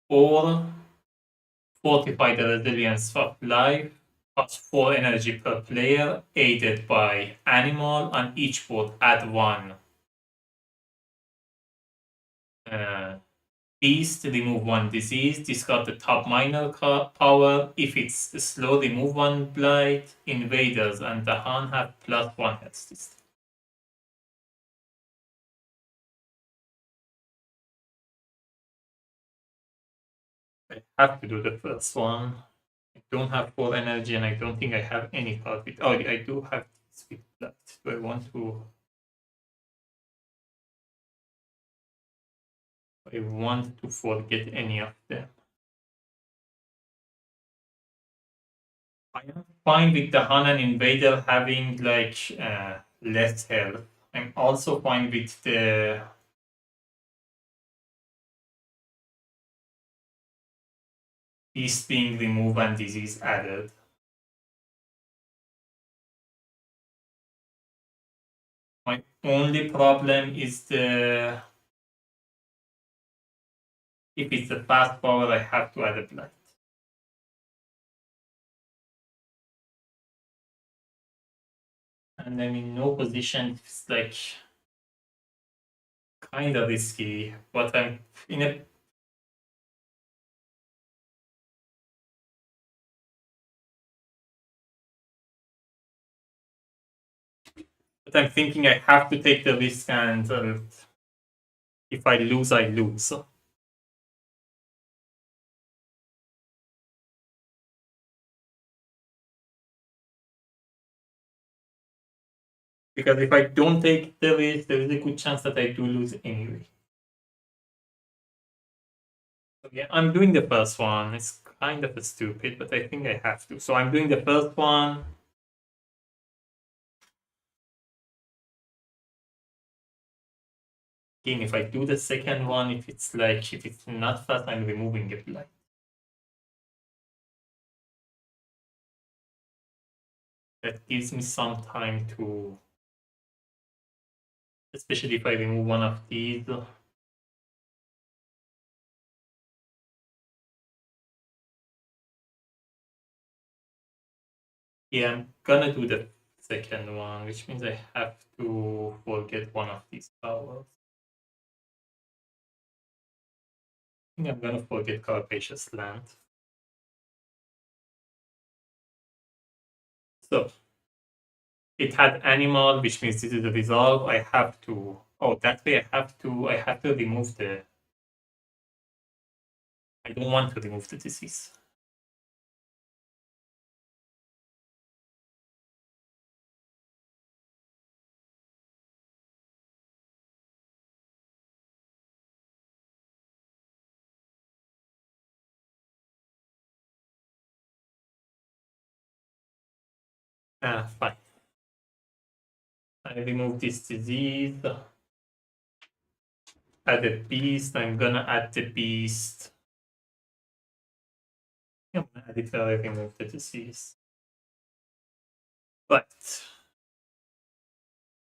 Or fortify the resilience of life, +4 energy per player, aided by animal. On each port, add 1 beast, remove 1 disease, discard the top minor power. If it's slow, remove 1 blight. Invaders and Dahan have +1 health system. I have to do the first one. I don't have 4 energy and I don't think I have any card with. Oh, I do have this with blight. Do I want to? I want to forget any of them. I am fine with the Hanan Invader having like less health. I'm also fine with the beast being removed and disease added. My only problem is the if it's a fast power, I have to add a blight. And I'm in no position. It's like kind of risky, but I'm in a. But I'm thinking I have to take the risk, and if I lose, I lose. Because if I don't take the risk, there is a good chance that I do lose anyway. So yeah, I'm doing the first one. It's kind of stupid, but I think I have to. So I'm doing the first one. Again, if I do the second one, if it's not fast, I'm removing a blight. That gives me some time to, especially if I remove one of these. Yeah, I'm gonna do the second one, which means I have to forget one of these powers. I think I'm gonna forget Carpacious Land. So it had animal, which means this is a resolve. I have to. Oh, that way I have to remove the. I don't want to remove the disease. Fine. I remove this disease. Add a beast. I'm gonna add the beast. I'm gonna add it while I remove the disease. But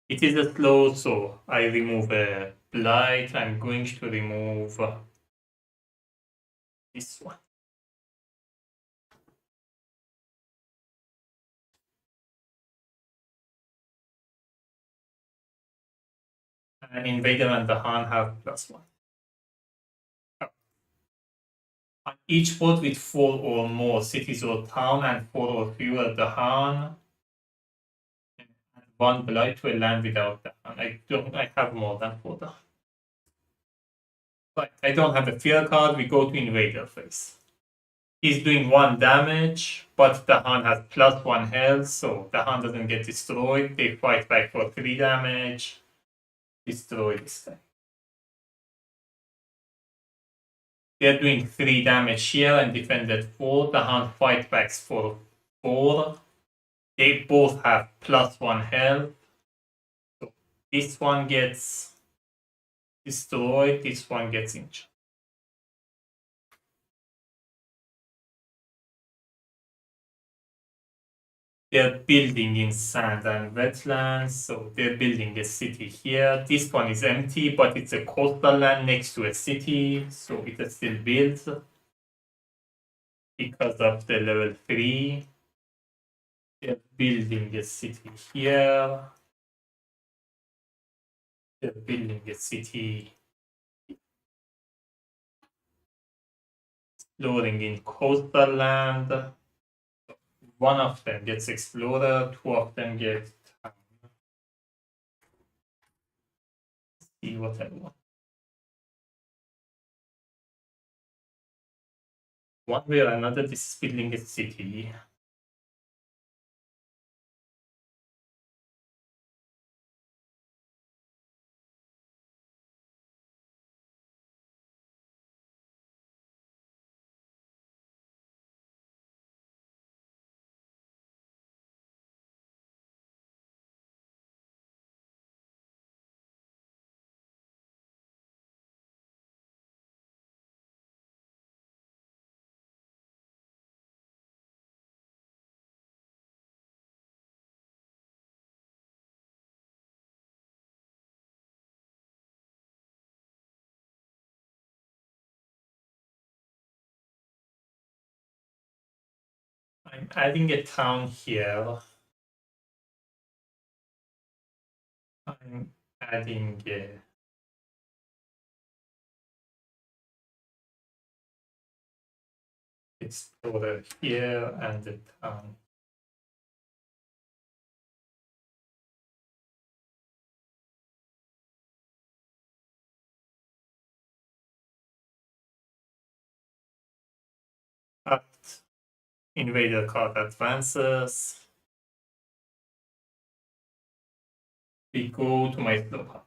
it is a slow, so I remove a blight. I'm going to remove this one. And Invader and the Han have +1. On each port with 4 or more cities or town and 4 or fewer the Han, and 1 blight to a land without the Han. I have more than 4 the Han. But I don't have a fear card. We go to Invader phase. He's doing 1 damage, but the Han has +1 health, so the Han doesn't get destroyed. They fight back for 3 damage. Destroy this guy. They're doing 3 damage here and defended 4. The Han fight backs for 4. They both have +1 health. So this one gets destroyed, this one gets injured. They're building in sand and wetlands, so they're building a city here. This one is empty, but it's a coastal land next to a city, so it is still built because of the level 3. They're building a city here. They're building a city, exploring in coastal land. One of them gets explorer, 2 of them get see what I want. One way or another, this is building a city. I'm adding a town here. I'm adding a explorer here and a town. But invader card advances. We go to my slow hub.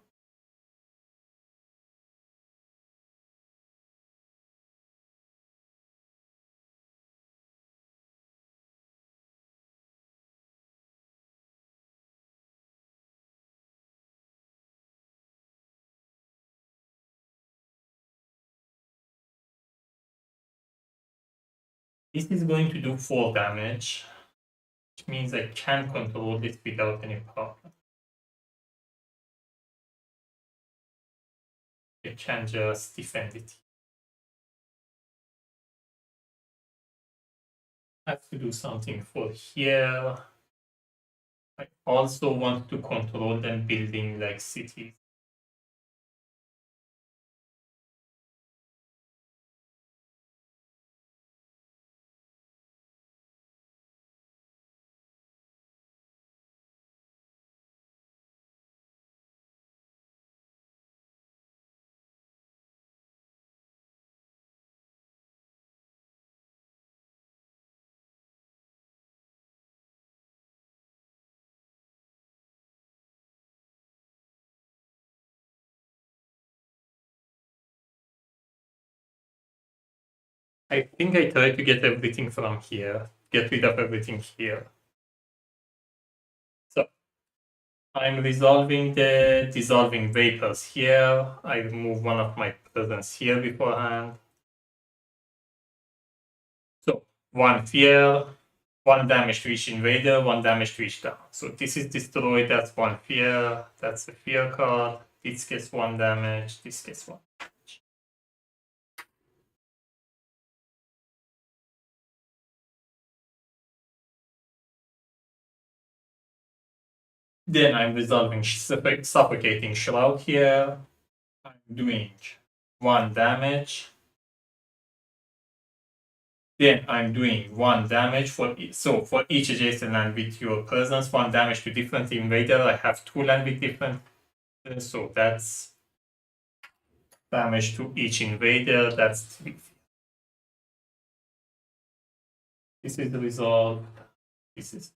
This is going to do 4 damage, which means I can control it without any problem. I can just defend it. I have to do something for here. I also want to control them building like cities. I think I try to get everything from here, get rid of everything here. So I'm resolving the dissolving vapors here. I remove one of my presence here beforehand. So 1 fear, 1 damage to each invader, 1 damage to each down. So this is destroyed, that's 1 fear, that's a fear card. This gets 1 damage, this gets 1 damage. Then I'm resolving suffocating Shroud here. I'm doing 1 damage. Then I'm doing 1 damage for each adjacent land with your presence, 1 damage to different invader. I have 2 land with different, so that's damage to each invader. That's 3. This is the result. This is.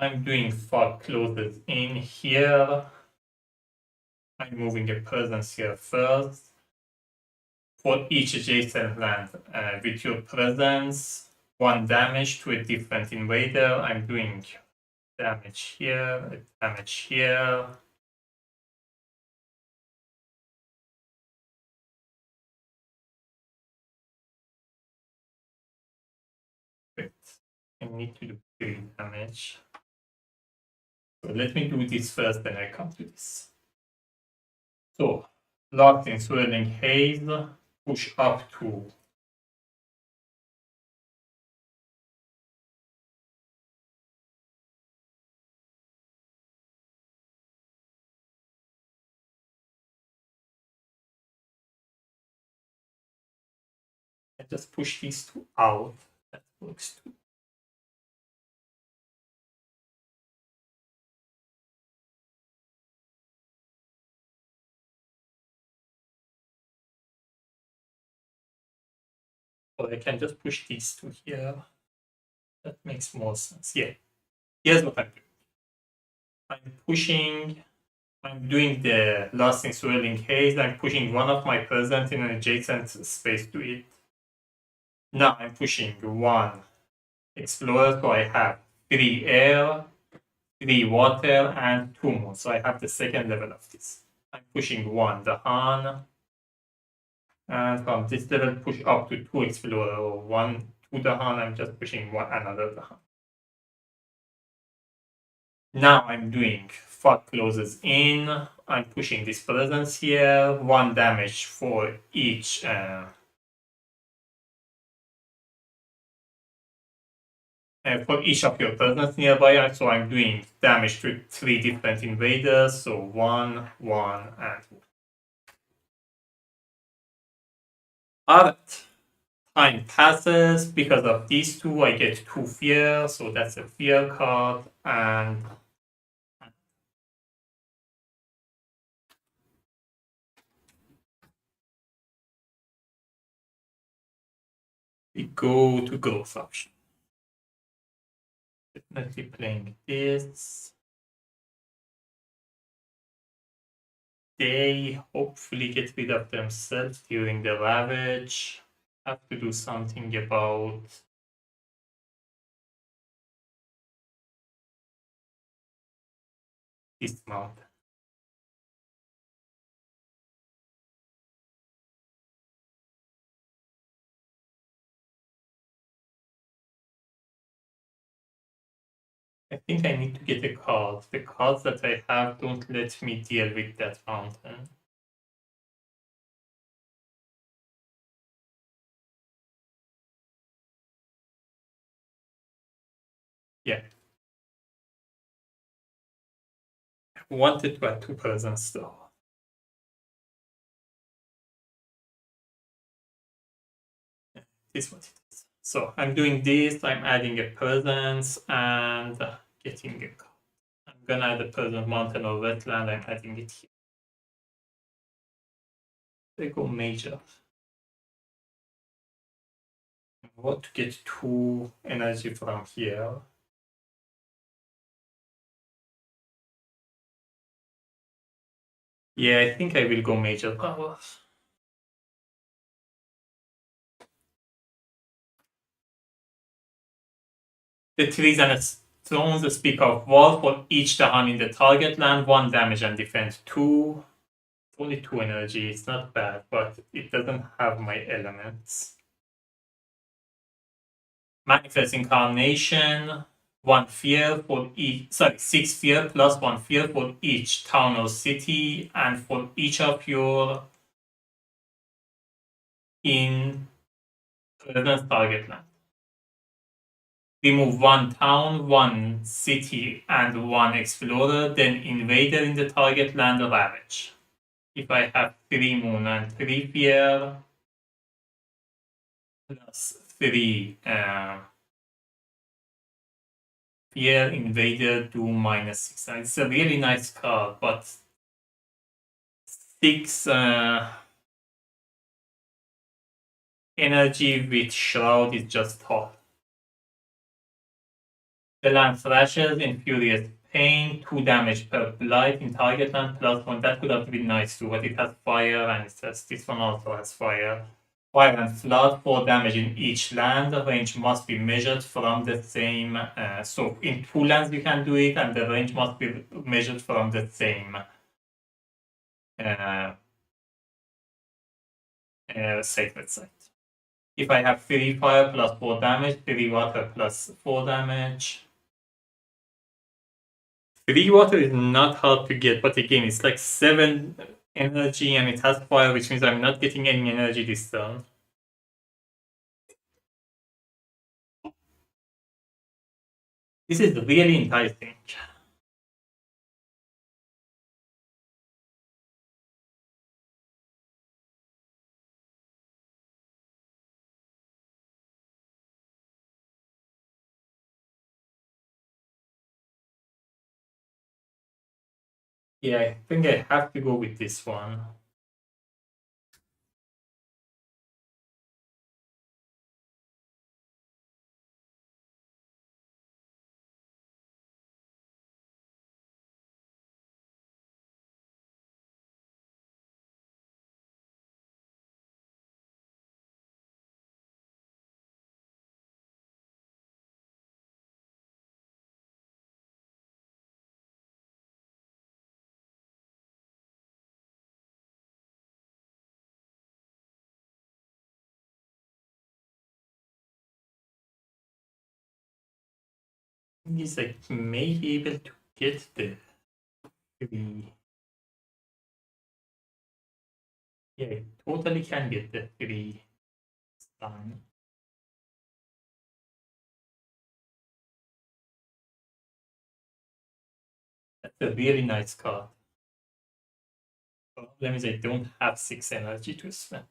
I'm doing 4 closes in here. I'm moving a presence here first. For each adjacent land with your presence, 1 damage to a different invader. I'm doing damage here, damage here. Wait, I need to do 3 damage. So let me do this first, then I come to this. So, locked in swirling haze, push up to I just push these 2 out. That works too. Or I can just push these 2 here. That makes more sense. Yeah. Here's what I'm doing. I'm pushing. I'm doing the Lost in Swirling Haze. I'm pushing one of my present in an adjacent space to it. Now I'm pushing 1 Explorer, so I have 3 air, 3 water, and 2 more. So I have the second level of this. I'm pushing 1 Dahan. And from this level, push up to 2 Explorer, or 2 Dahan. I'm just pushing another Dahan. Now I'm doing 4 closes in. I'm pushing this presence here. 1 damage for each of your presence nearby. So I'm doing damage to 3 different invaders. So 1, 1, and 1. Alright. Time passes. Because of these 2, I get 2 fear. So that's a fear card. And we go to growth option. Definitely playing this. they hopefully get rid of themselves during the ravage. Have to do something about this mountain. I think I need to get a card. The cards that I have don't let me deal with that mountain. Yeah. I wanted to add 2 presents though. Yeah, this is what it is. So I'm doing this, I'm adding a presence and getting a card. I'm gonna add a present mountain or wetland, I'm adding it here. They go major. I want to get 2 energy from here. Yeah, I think I will go major powers. The trees and stones speak of wall for each Dahan in the target land, 1 damage and defense 2. Only 2 energy, it's not bad, but it doesn't have my elements. Manifest Incarnation, 1 fear for each, 6 fear plus 1 fear for each town or city, and for each of your in presence target land. Remove 1 town, 1 city, and 1 explorer, then invader in the target land ravage. If I have 3 moon and 3 fear, plus 3 fear, invader do -6. It's a really nice card, but 6 energy with Shroud is just hot. The land thrashes in furious pain, 2 damage per blight in target land, +1. That could have been nice too, but it has fire, and it has, this one also has fire. Fire and flood, 4 damage in each land. The range must be measured from the same. So in 2 lands you can do it, and the range must be measured from the same sacred site. If I have 3 fire plus 4 damage, 3 water plus 4 damage. 3 water is not hard to get, but again, it's like 7 energy and it has fire, which means I'm not getting any energy this turn. This is really enticing. Yeah, I think I have to go with this one. He's like maybe able to get the 3. Yeah, totally can get the 3 stun. That's a really nice card. Problem is I don't have 6 energy to spend.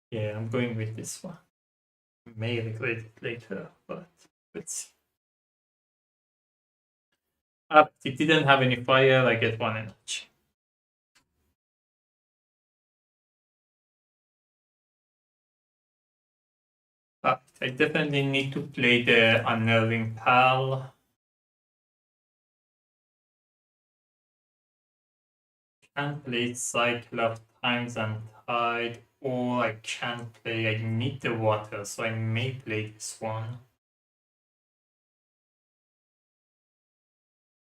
Yeah, I'm going with this one. May regret it later, but let's see. It didn't have any fire, I get 1 energy. I definitely need to play the Unnerving Pal. Can't play Cycle of Times and Tide, or I can't play. I need the water, so I may play this one.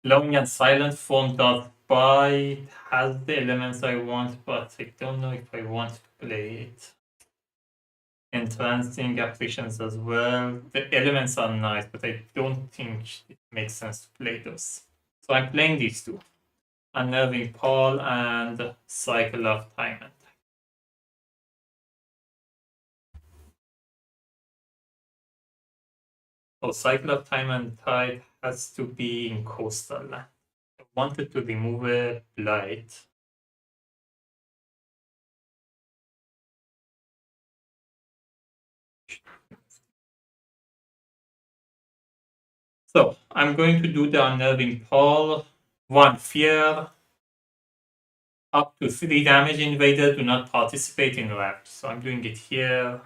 Long and Silent Form does buy. It has the elements I want, but I don't know if I want to play it. Entrancing Afflictions as well. The elements are nice, but I don't think it makes sense to play those. So I'm playing these two. Unnerving Paul and Cycle of Time and Tide. Oh, Cycle of Time and Tide has to be in coastal land. I wanted to remove a blight. So I'm going to do the Unnerving Paul. 1 fear. Up to 3 damage invader do not participate in left. So I'm doing it here.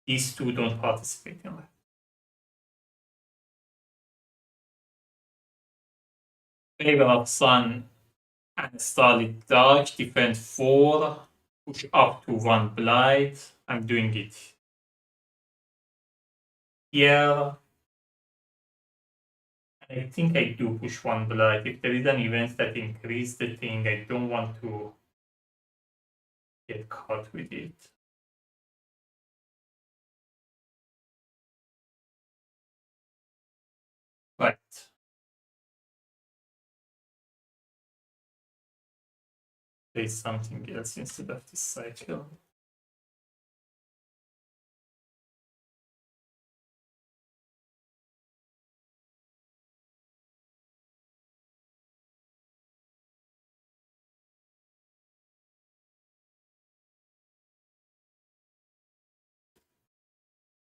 These two don't participate in left. Favor of Sun and Starlit Dark, defend 4, push up to 1 blight. I'm doing it here. I think I do push 1 blight. If there is an event that increases the thing, I don't want to get caught with it. Right. There's something else instead of this cycle.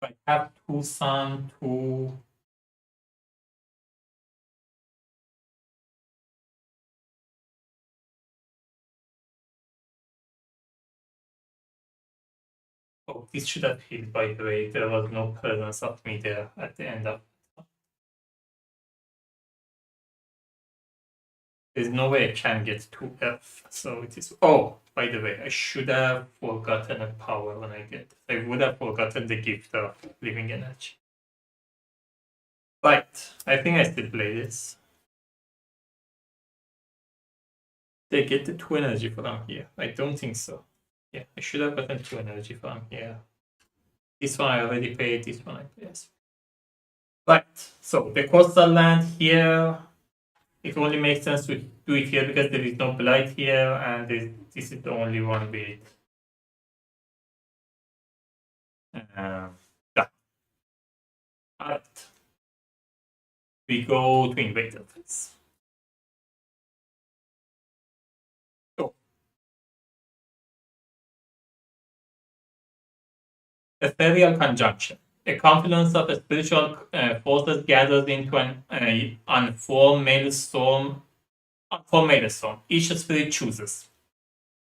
I have 2 sun, 2. Oh, this should have hit, by the way. There was no presence of me there at the end of. There's no way I can get to F, so it is. Oh, by the way, I should have forgotten a power when I get. I would have forgotten the gift of living energy. Right, I think I still play this. They get the 2 energy from here. I don't think so. Yeah, I should have gotten 2 energy from here. This one I already paid, this one I paid. Right, so the coastal land here, it only makes sense to do it here because there is no blight here, and this is the only one with yeah. Alright. We go to invader phase. So, ethereal conjunction. A confluence of spiritual forces gathers into an unformed maelstrom. Each spirit chooses.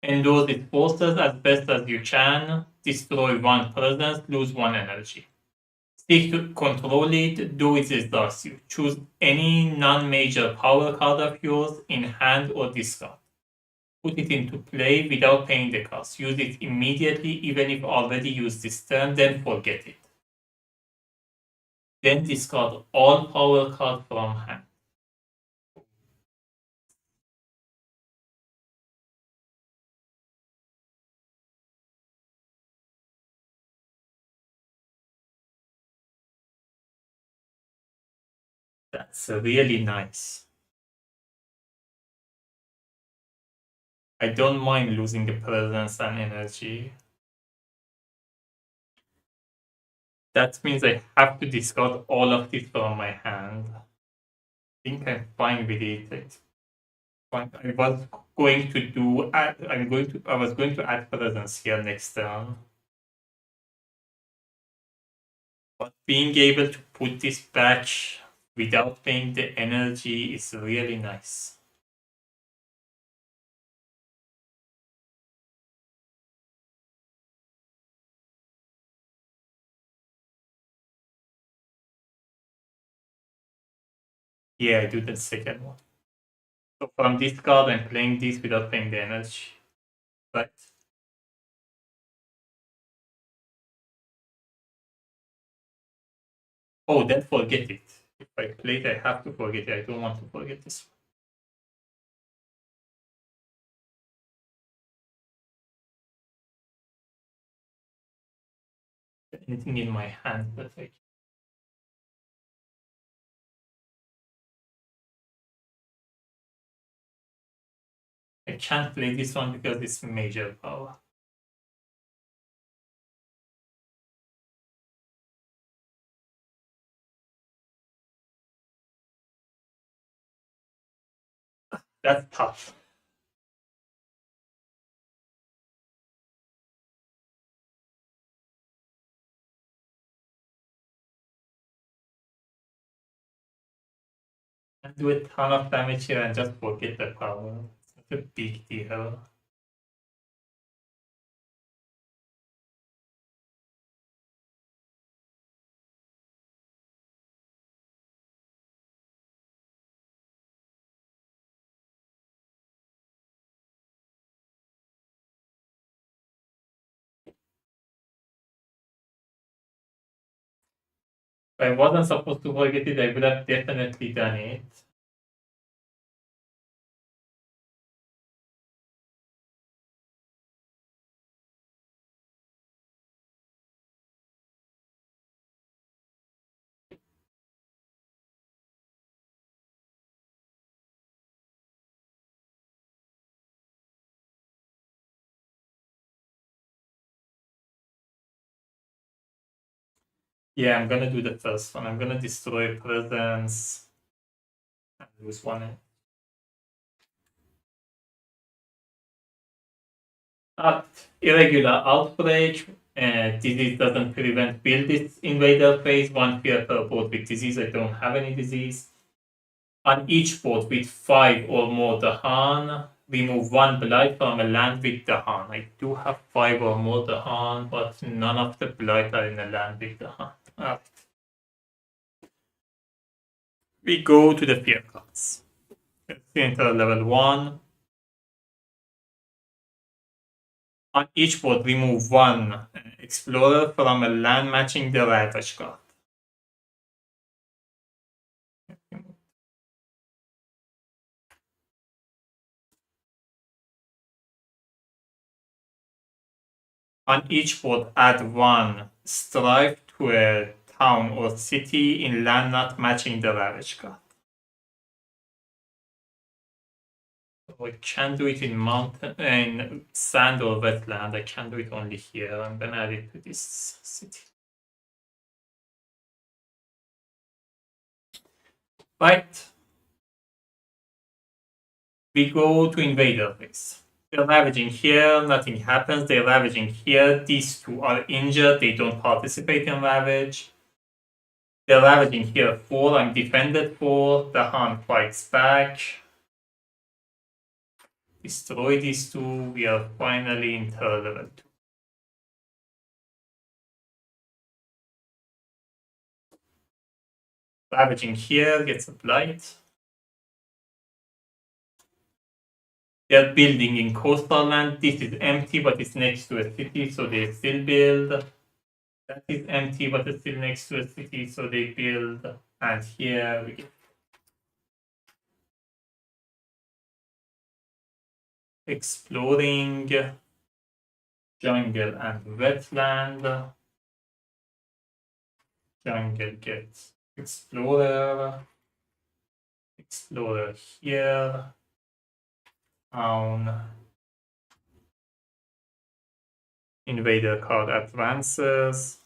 Endure its forces as best as you can. Destroy 1 presence, lose 1 energy. Seek to control it, do it as you. Choose any non-major power card of yours in hand or discard. Put it into play without paying the cost. Use it immediately, even if already used this turn, then forget it. Then discard all power cards from hand. That's really nice. I don't mind losing the presence and energy. That means I have to discard all of this from my hand. I think I'm fine with it. It's fine. I was going to do. I was going to add presence here next turn. But being able to put this back without paying the energy is really nice. Yeah, I do the second one. So from this card, I'm playing this without paying the energy. Right? Oh, then forget it. If I play it, I have to forget it. I don't want to forget this one. Anything in my hand that I can't play this one because it's major power. That's tough. I do a ton of damage here and just forget the power. It's not a big deal. If I wasn't supposed to forget it, I would have definitely done it. Yeah, I'm gonna do the first one. I'm gonna destroy presence and lose one. At irregular outbreak, disease doesn't prevent build its invader phase. One fear per board with disease. I don't have any disease. On each board with 5 or more Dahan, remove 1 blight from a land with Dahan. I do have 5 or more Dahan, but none of the blight are in a land with Dahan. Alright. We go to the fear cards. Let's enter level 1. On each board, remove 1 explorer from a land matching the Ravage card. On each board, add 1 strive to a town or city in land not matching the Ravage card. I can do it in mountain, in sand or wetland. I can do it only here. I'm gonna add it to this city. Right. We go to invader phase. They're ravaging here, nothing happens. They're ravaging here. These two are injured. They don't participate in ravage. They're ravaging here 4. I'm defended 4. The Han fights back. Destroy these 2. We are finally in third level 2. Ravaging here gets a blight. They're building in coastal land. This is empty, but it's next to a city, so they still build. That is empty, but it's still next to a city, so they build. And here we get exploring jungle and wetland. Jungle gets explorer. Explorer here. Town. Invader card advances.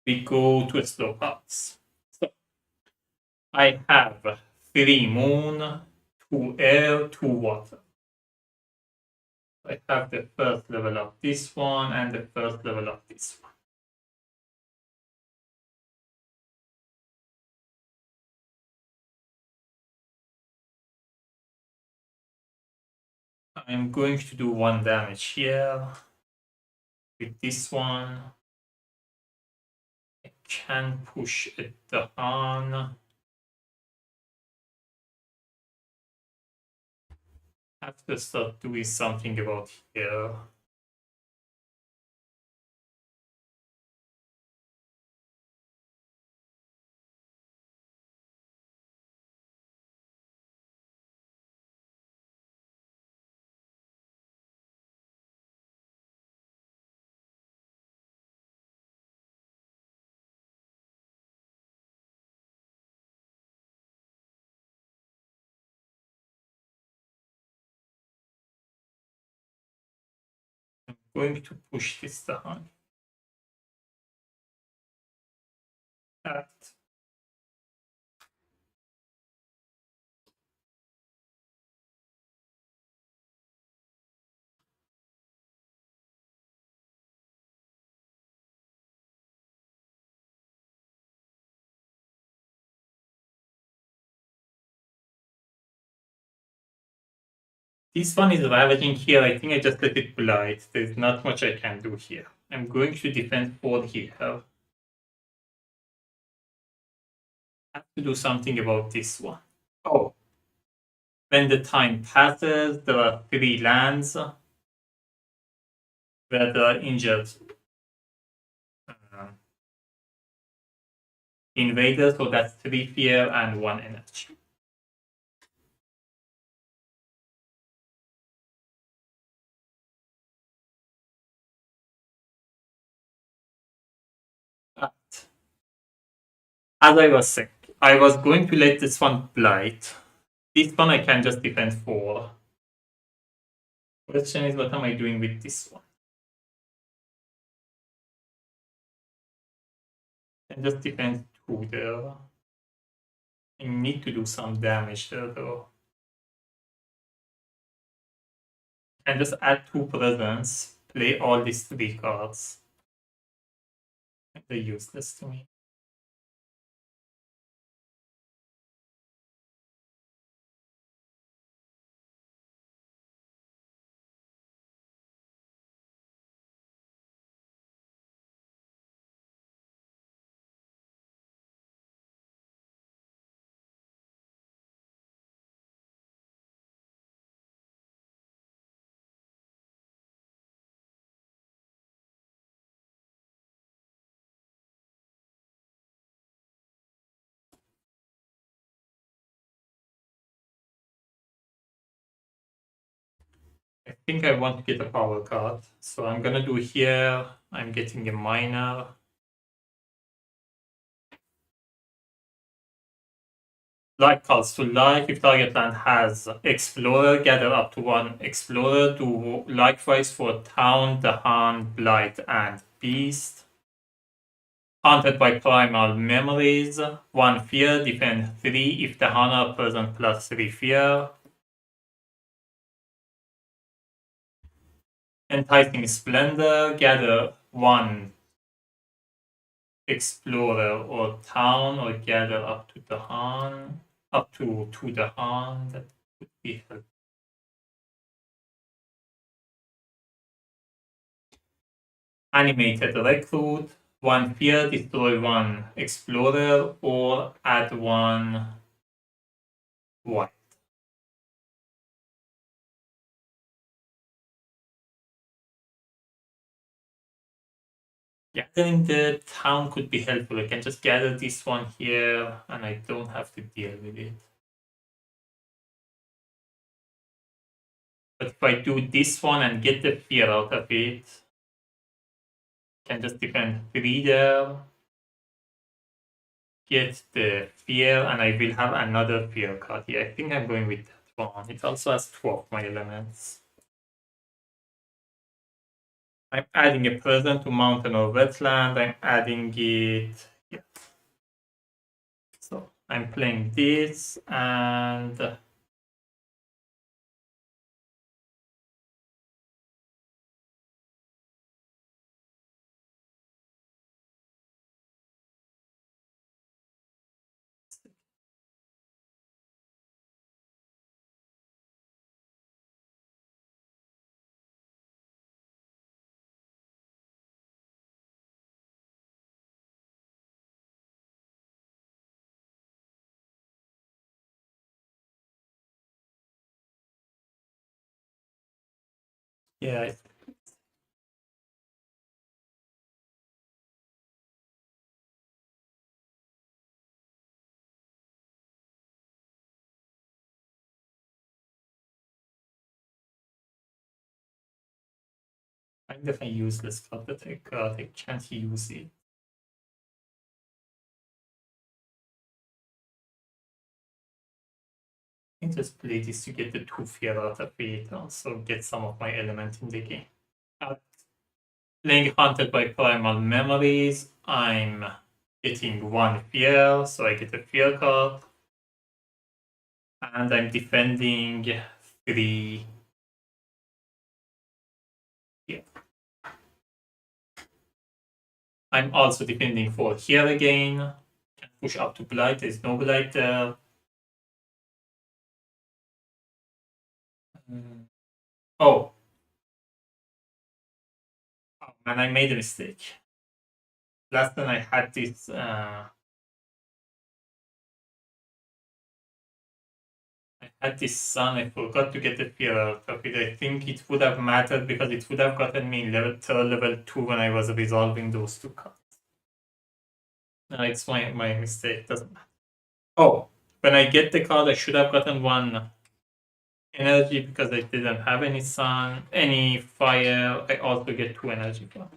We go to slow paths. So I have 3 moon, 2 air, 2 water. I have the first level of this one and the first level of this one. I'm going to do 1 damage here with this one. I can push it down. Have to start doing something about here. I'm going to push this down. That. This one is ravaging here. I think I just let it blight. There's not much I can do here. I'm going to defend 4 here. I have to do something about this one. Oh. When the time passes, there are 3 lands where there are injured invaders, so that's 3 fear and 1 energy. But, as I was saying, I was going to let this one blight. This one I can just defend 4. Question is, what am I doing with this one? I can just defend 2 there. I need to do some damage there though. I can just add 2 presence, play all these 3 cards. They're useless to me. I think I want to get a power card. So I'm gonna do here, I'm getting a minor. Like cards to like, if target land has Explorer, gather up to 1 Explorer. Do likewise for Town, Dahan, Blight, and Beast. Haunted by Primal Memories, 1 fear, defend 3 if Dahan are present plus 3 fear. Enticing Splendor, gather 1 Explorer or Town, or gather up to Dahan, up to 2 Dahan. That would be helpful. Animated Recruit, 1 fear, destroy 1 Explorer, or add 1 white. Gathering the town could be helpful. I can just gather this one here and I don't have to deal with it. But if I do this one and get the fear out of it, I can just defend 3 there, get the fear, and I will have another fear card here. I think I'm going with that one. It also has 2 of my elements. I'm adding a present to mountain or wetland. I'm adding it. Yeah. So I'm playing this and Yeah, I'm definitely useless card, but I can't use it. I think just play this to get the 2 fear out of it, also get some of my element in the game. Uh, Playing Haunted by Primal Memories, I'm getting 1 fear, so I get a fear card. And I'm defending 3 here. I'm also defending 4 here again. Can push up to Blight, there's no Blight there. Oh. Oh man, I made a mistake. Last time I had this sun, I forgot to get the fear out of it. I think it would have mattered because it would have gotten me level 2 when I was resolving those 2 cards. No, it's my mistake, doesn't matter. Oh, when I get the card, I should have gotten 1 energy because I didn't have any sun, any fire. I also get 2 energy from.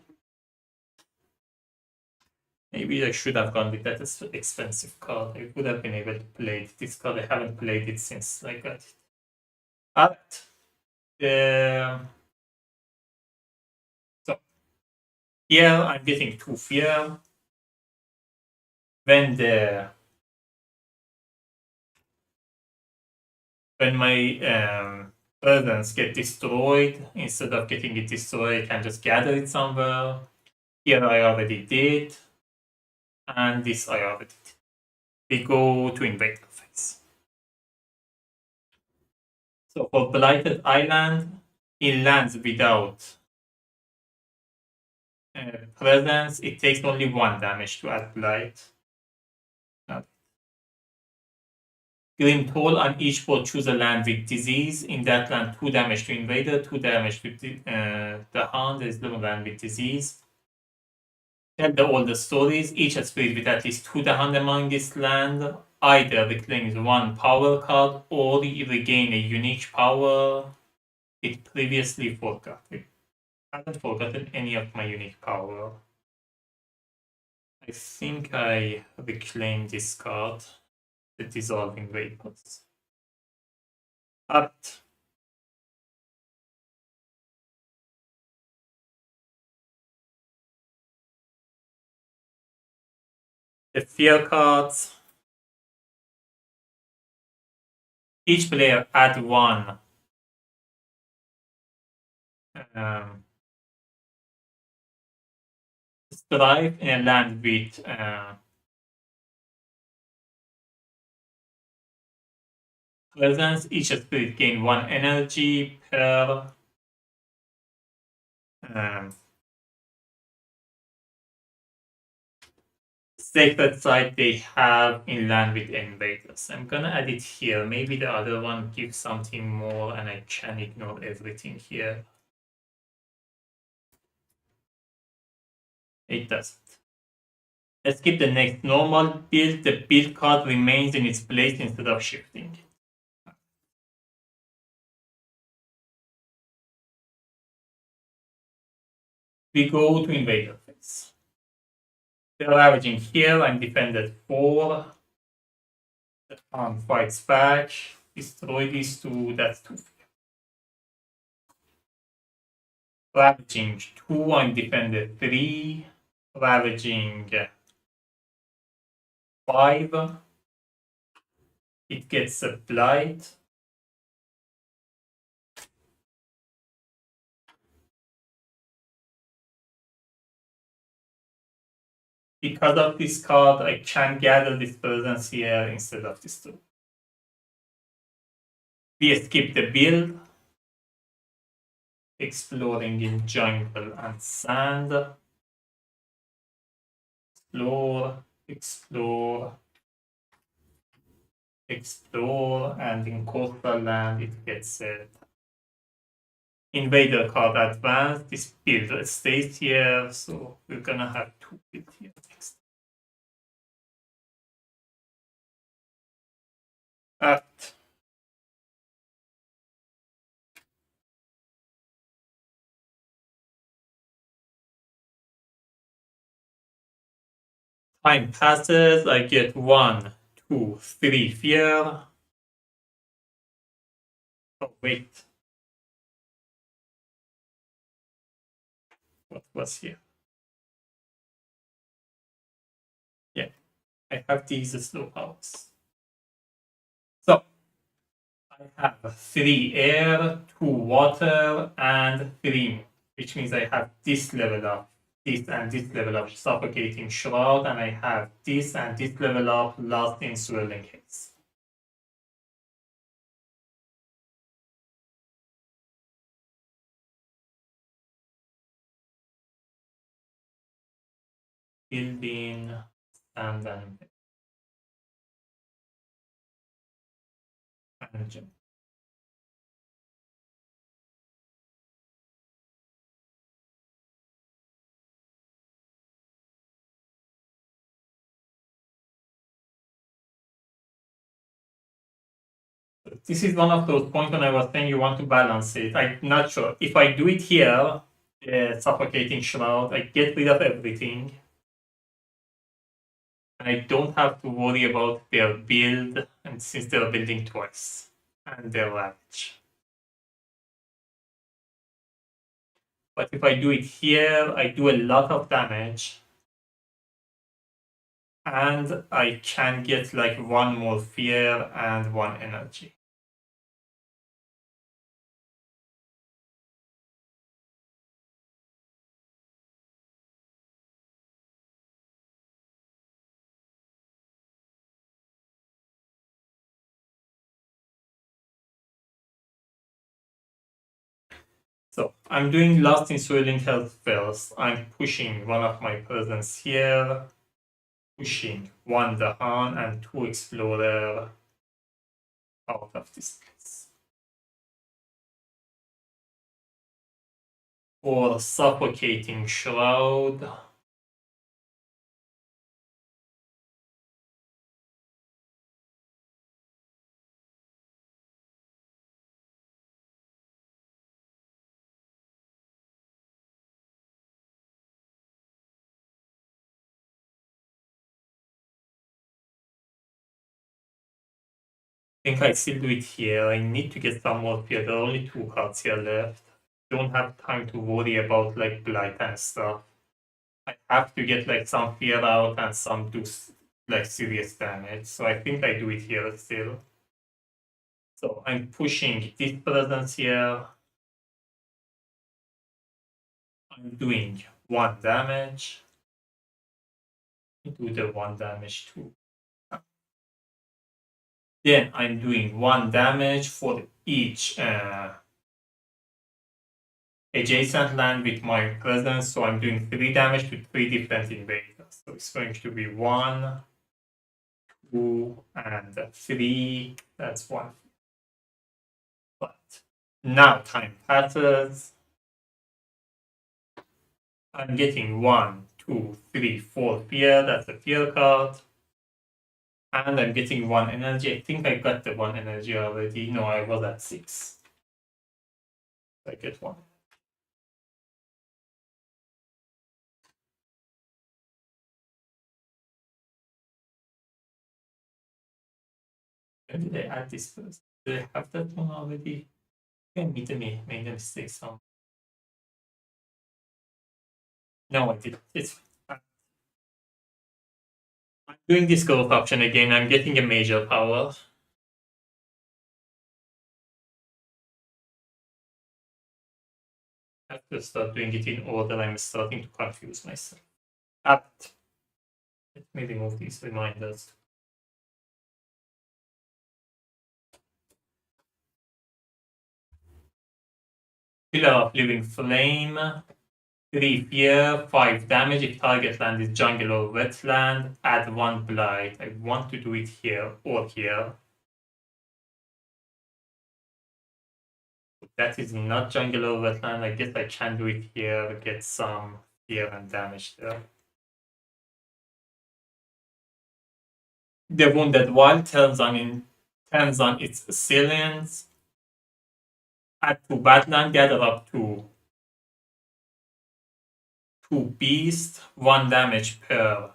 Maybe I should have gone with that expensive card. I would have been able to play this card. I haven't played it since I got it. Alright. So here I'm getting 2 fear. When my presents get destroyed, instead of getting it destroyed, I can just gather it somewhere. Here I already did. And this I already did. We go to invader phase. So for Blighted Island, it lands without presence. It takes only 1 damage to add Blight. Grim Toll, on each board choose a land with disease. In that land, 2 damage to invader, 2 damage to the hound. There's no land with disease. Tell all the stories. Each spirit with at least 2 the hound among this land either reclaims 1 power card or you regain a unique power it previously forgot. I haven't forgotten any of my unique power. I think I reclaimed this card, the Dissolving Vapors. But the fear cards, each player add 1 strive in a land with presence. Each spirit gain 1 energy per sacred site they have in land with invaders. I'm gonna add it here. Maybe the other one gives something more and I can ignore everything here. It doesn't. Let's keep the next normal build. The build card remains in its place instead of shifting. We go to invader phase. They're ravaging here. I'm defended 4. The arm fights back. Destroy these 2. That's 2. Ravaging 2. I'm defended 3. Ravaging 5. It gets a blight. Because of this card, I can gather this presence here instead of this 2. We skip the build. Exploring in jungle and sand. Explore, and in coastal land it gets Invader card advanced. This build stays here, so we're gonna have 2 builds here next. Act. Time passes. I get 1, 2, 3 fear. Oh wait, what was here? Yeah, I have these slow powers. So I have 3 air, 2 water, and 3 moon, which means I have this level up, this and this level up suffocating shroud, and I have this and this level up lost in swirling haze. Building and then energy. This is one of those points when I was saying you want to balance it. I'm not sure. If I do it here, suffocating shroud, I get rid of everything. And I don't have to worry about their build, and since they're building twice, and their ravage. But if I do it here, I do a lot of damage. And I can get like 1 more fear and 1 energy. So I'm doing Lost in Swirling Health first. I'm pushing one of my presence here, pushing 1 Dahan and 2 Explorer out of this place. For Suffocating Shroud, I think I still do it here. I need to get some more fear. There are only 2 cards here left. Don't have time to worry about like blight and stuff. I have to get like some fear out and some do like serious damage. So I think I do it here still. So I'm pushing this presence here. I'm doing 1 damage. Do the 1 damage too. Then I'm doing 1 damage for each adjacent land with my presence. So I'm doing 3 damage to 3 different invaders. So it's going to be 1, 2, and 3. That's 1. But now time passes. I'm getting 1, 2, 3, 4 fear. That's a fear card. And I'm getting 1 energy. I think I got the 1 energy already. No, I was at 6. I get 1. When did I add this first? Did I have that one already? I made a mistake some. No, I didn't. It's fine. I'm doing this growth option again. I'm getting a major power. I have to start doing it in order. I'm starting to confuse myself. Apt. Let me remove these reminders. Pillar of Living Flame. 3 fear, 5 damage. If target land is jungle or wetland, add 1 blight. I want to do it here or here. That is not jungle or wetland. I guess I can do it here, get some here and damage there. The Wounded Wild turns on its assailants. Add 2 Badland, gather up to 2 Beast, 1 damage per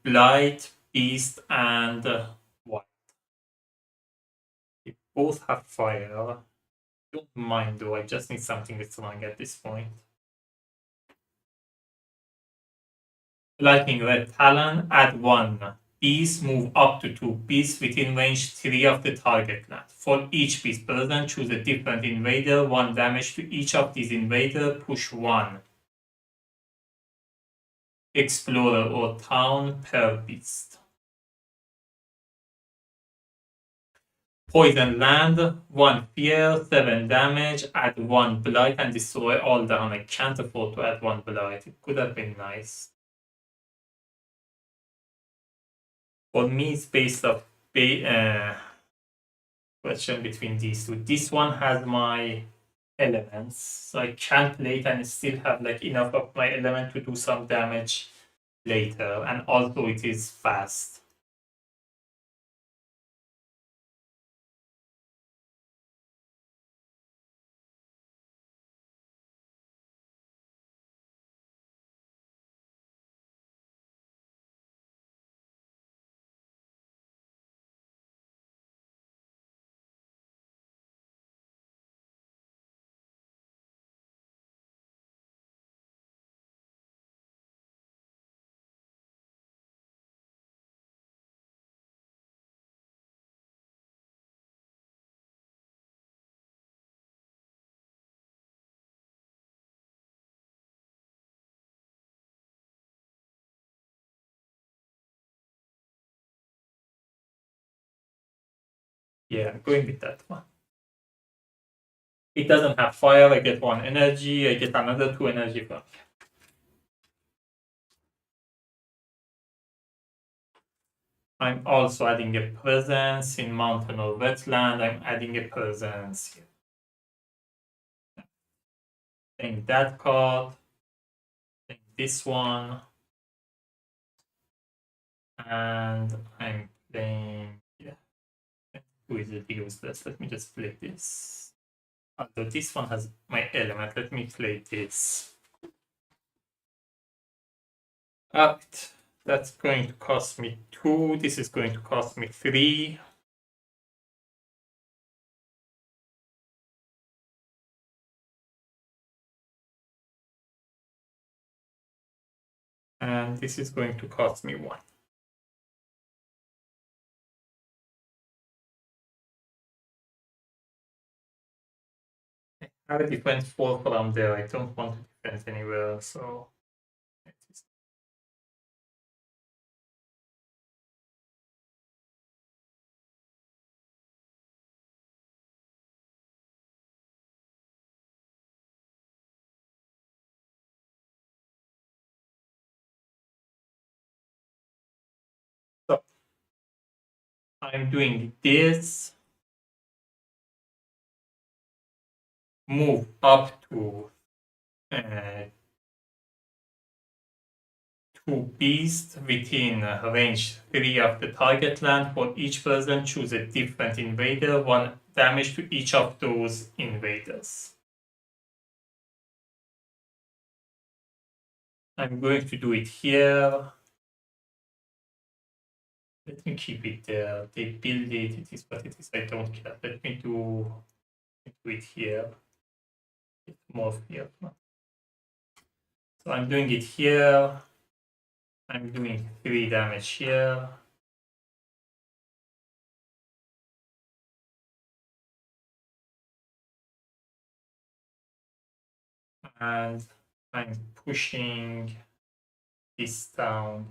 Blight, Beast, and Wild. They both have fire. Don't mind though, I just need something with strong at this point. Lightning Red Talon, add 1 piece, move up to 2 pieces within range 3 of the target land. For each piece present, choose a different invader, 1 damage to each of these invaders, push 1 explorer or town per beast. Poison Land, 1 fear, 7 damage, add 1 blight and destroy all down. I can't afford to add 1 blight. It could have been nice. For me, it's based off question between these two. This one has my elements, so I can play it and still have like enough of my element to do some damage later, and also it is fast. Yeah, I'm going with that one. It doesn't have fire, I get 1 energy, I get another 2 energy from. I'm also adding a presence in mountain or wetland. I'm adding a presence here. Playing that card, playing this one, and I'm playing. Yeah, who is it useless? Let me just play this. Although this one has my element, let me play this. Alright, that's going to cost me 2. This is going to cost me 3. And this is going to cost me 1. I have a defense 4 from there. I don't want to defend anywhere, so. So I'm doing this. Move up to 2 beasts within range 3 of the target land. For each person, choose a different invader, 1 damage to each of those invaders. I'm going to do it here. Let me keep it there. They build it, it is what it is, I don't care. Let me do it here. It's more here. So I'm doing it here. I'm doing 3 damage here. And I'm pushing this down.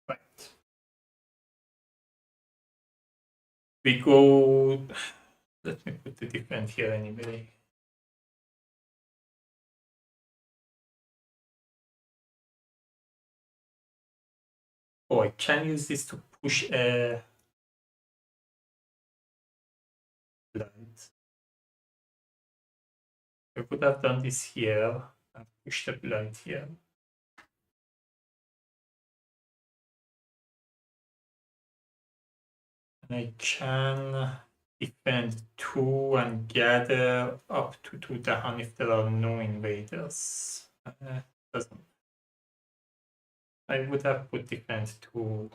Right. We go Let me put the defend here anyway. Oh, I can use this to push a blind. I could have done this here and push the blind here. And I can defend 2 and gather up to 2 Dahan if there are no invaders. Doesn't. I would have put defend 2.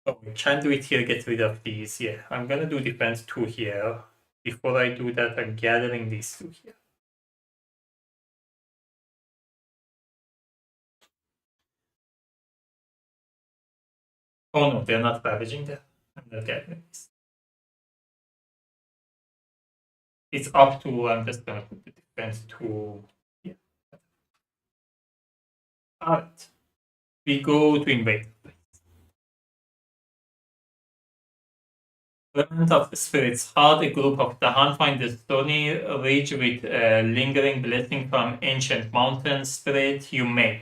Oh, I can do it here, get rid of these. Yeah, I'm gonna do defend 2 here. Before I do that, I'm gathering these 2 here. Oh no, they're not ravaging there. I'm not gathering this. It's up to, I'm just gonna put the defense 2 here. Alright. We go to invade. Remnant of the Spirit's Heart, a group of Dahan find the stony ridge with a lingering blessing from ancient mountain spirit. You may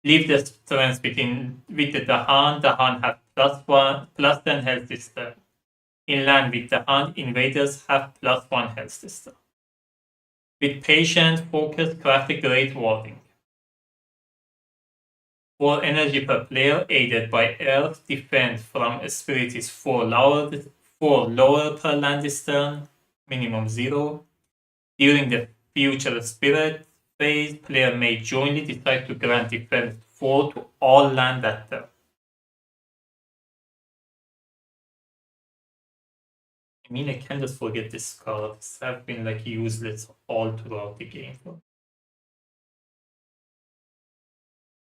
leave the strength with the Dahan. Dahan have +10 health system. Inland with Dahan, invaders have +1 health system. With patient focus, craft a great warding. 4 energy per player, aided by Earth. Defense from a spirit is 4 lower per land turn, minimum 0. During the future spirit phase, player may jointly decide to grant defense 4 to all land that turn. I mean, I can just forget these cards. Have been like useless all throughout the game.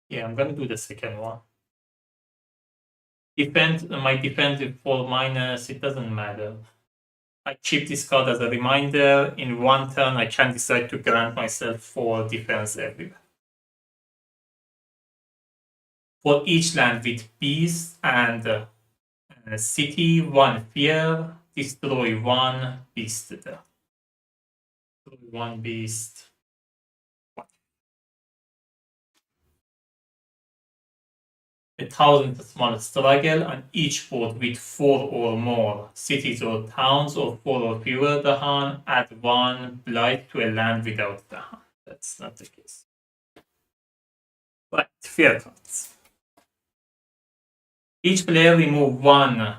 Yeah, I'm gonna do the second one. My defense is 4 minus, it doesn't matter. I keep this card as a reminder. In one turn, I can decide to grant myself 4 defense everywhere. For each land with beast and city, 1 fear, destroy 1 beast. Destroy 1 beast. 1,000 small struggle on each board with 4 or more cities or towns or 4 or fewer Dahan. Add 1 blight to a land without Dahan. That's not the case. Right, fear cards. Each player remove 1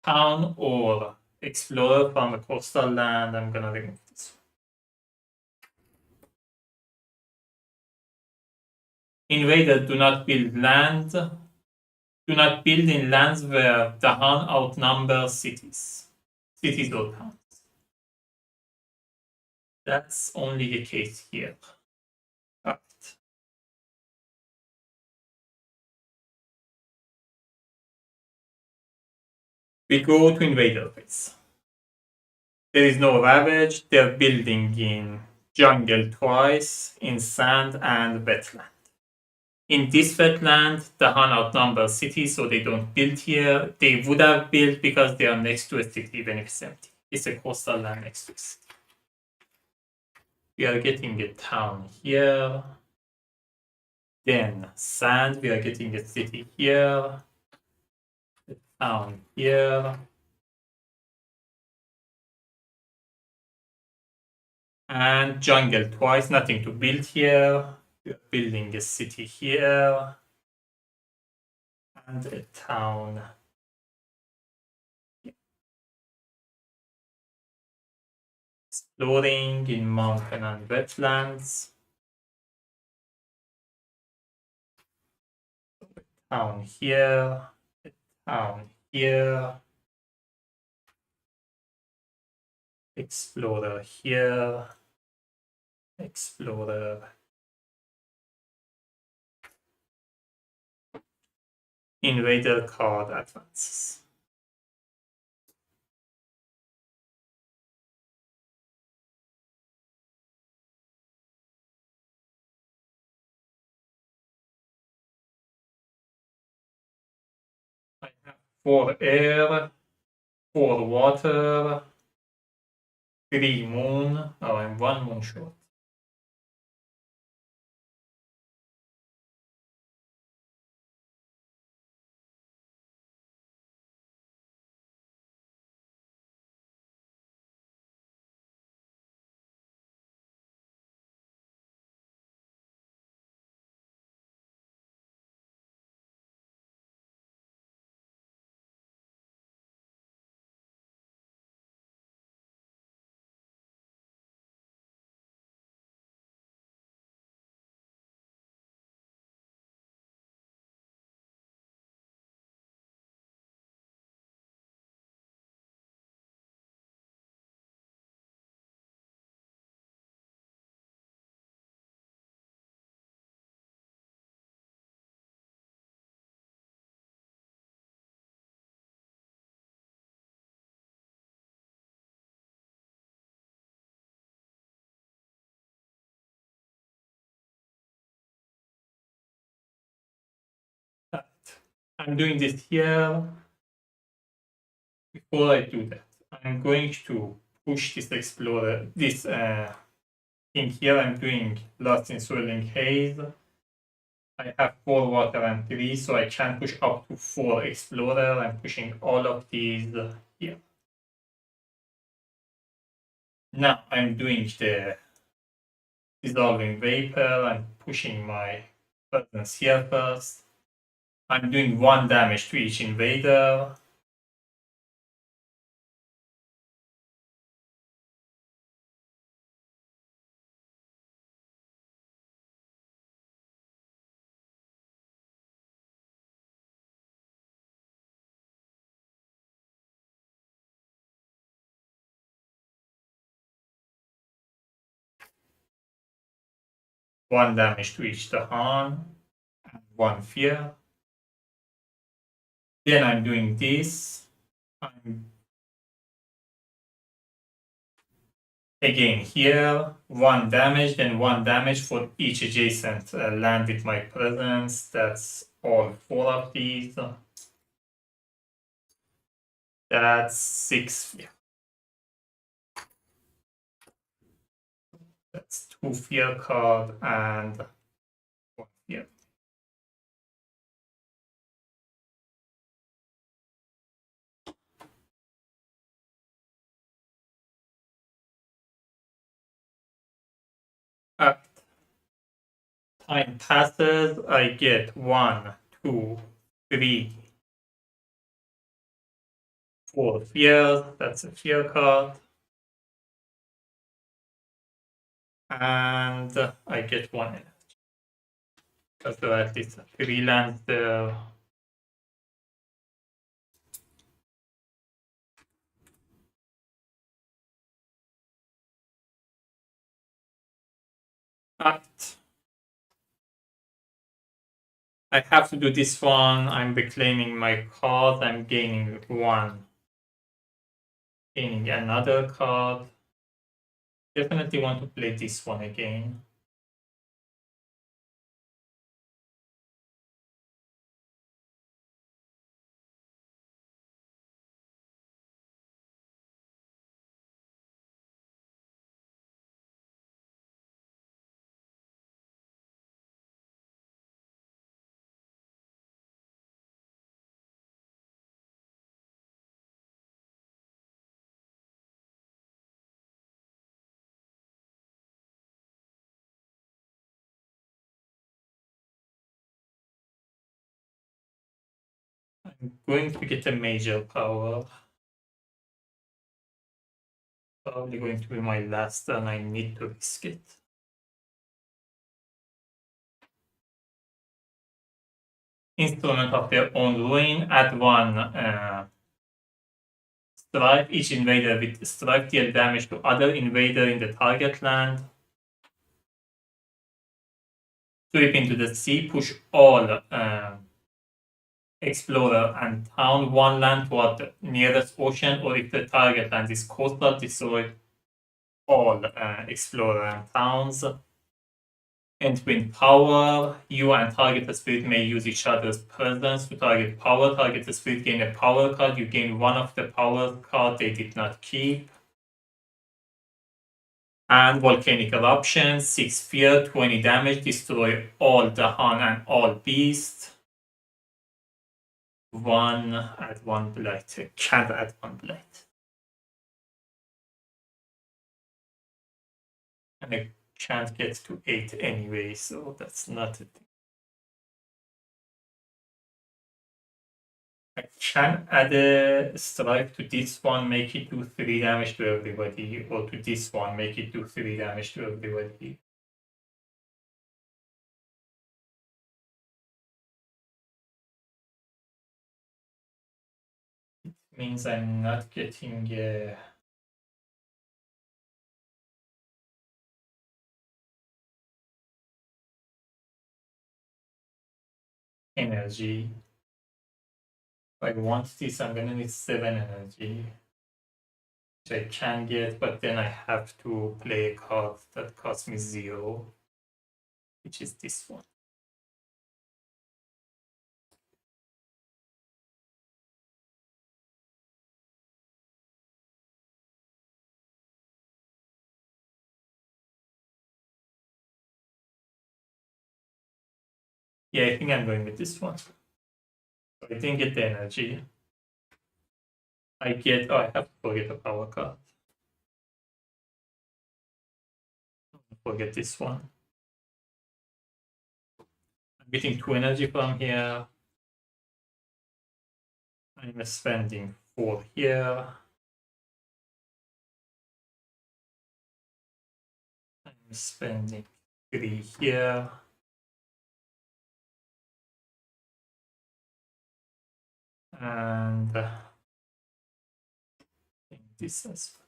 town or explorer from a coastal land. I'm gonna remove this. Invaders do not build land. Do not build in lands where Dahan outnumber cities or towns. That's only the case here. Right. We go to invader phase. There is no ravage. They're building in jungle twice, in sand and wetland. In this wetland, the Han outnumber cities, so they don't build here. They would have built because they are next to a city, even if it's empty. It's a coastal land next to a city. We are getting a town here. Then sand, we are getting a city here. A town here. And jungle twice, nothing to build here. We are building a city here. And a town. Exploring in mountain and wetlands. Town here. A town here. Explorer here. Explorer. Invader card advances. I have 4 air. 4 water, 3 moon. Oh, I'm 1 moon short. I'm doing this here. Before I do that, I'm going to push this explorer, this thing here. I'm doing Lost in Swirling Haze. I have 4 water and 3, so I can push up to 4 explorer. I'm pushing all of these here. Now I'm doing the dissolving vapor. I'm pushing my buttons here first. I'm doing 1 damage to each invader. One damage to each Dahan, and 1 fear. Then I'm doing this. I'm again here, 1 damage, then 1 damage for each adjacent land with my presence. That's all 4 of these. That's 6 fear. That's 2 fear card and 1 fear. Time passes, I get 1, 2, 3, 4 fears. That's a fear card. And I get 1 energy. So at least 3 lands there. Act. I have to do this one. I'm reclaiming my card. I'm gaining 1. Gaining another card. Definitely want to play this one again. I'm going to get a major power. Probably going to be my last turn. I need to risk it. Instrument of their own ruin. Add 1 strike. Each invader with strike deal damage to other invader in the target land. Sweep into the sea. Push all explorer and town 1 land toward the nearest ocean, or if the target land is coastal, destroy all explorer and towns. Entering power, you and target spirit may use each other's presence to target power. Target spirit gain a power card. You gain one of the power card they did not keep. And volcanic eruption, 6 fear, 20 damage, destroy all Dahan and all beasts. 1 add 1 blight. Can't add 1 blight. And I can't get to 8 anyway, so that's not a thing. I can add a strike to this one, make it do 3 damage to everybody, or to this one, make it do 3 damage to everybody. It means I'm not getting energy. If I want this, I'm gonna need 7 energy. Which I can get, but then I have to play a card that costs me 0, which is this one. Yeah, I think I'm going with this one. So I didn't get the energy. I have to forget the power card. Forget this one. I'm getting 2 energy from here. I'm spending 4 here. I'm spending 3 here. And this as well.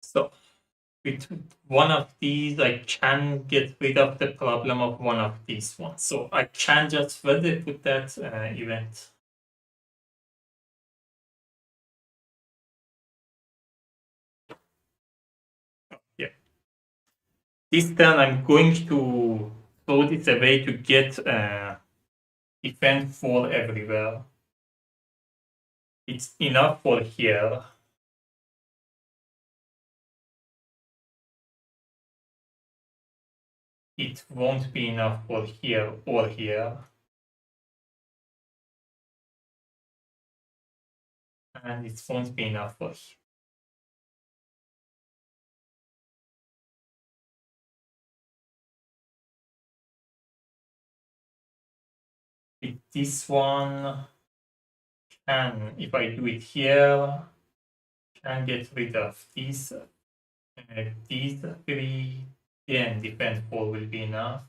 So with one of these, I can get rid of the problem of one of these ones. So I can just further put that event. Yeah. This turn, I'm going to throw this away to get event 4 everywhere. It's enough for here. It won't be enough for here or here. And it won't be enough for here. With this one, can, if I do it here, can get rid of these 3, then defense 4 will be enough.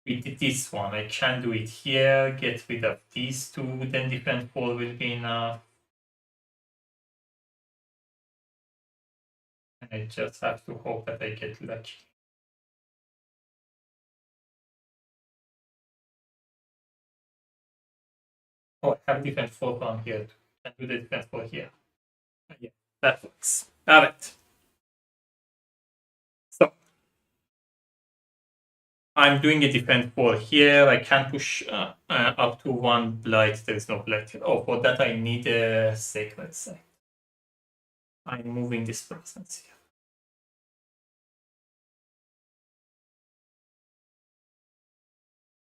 With this one, I can do it here, get rid of these 2, then defense 4 will be enough. And I just have to hope that I get lucky. Oh, I have defense 4 from here too. I can do the defense 4 here. Yeah, that works. Alright. So I'm doing a defense 4 here. I can push up to 1 blight. There is no blight here. Oh, for that I need a sacred site. I'm moving this presence here.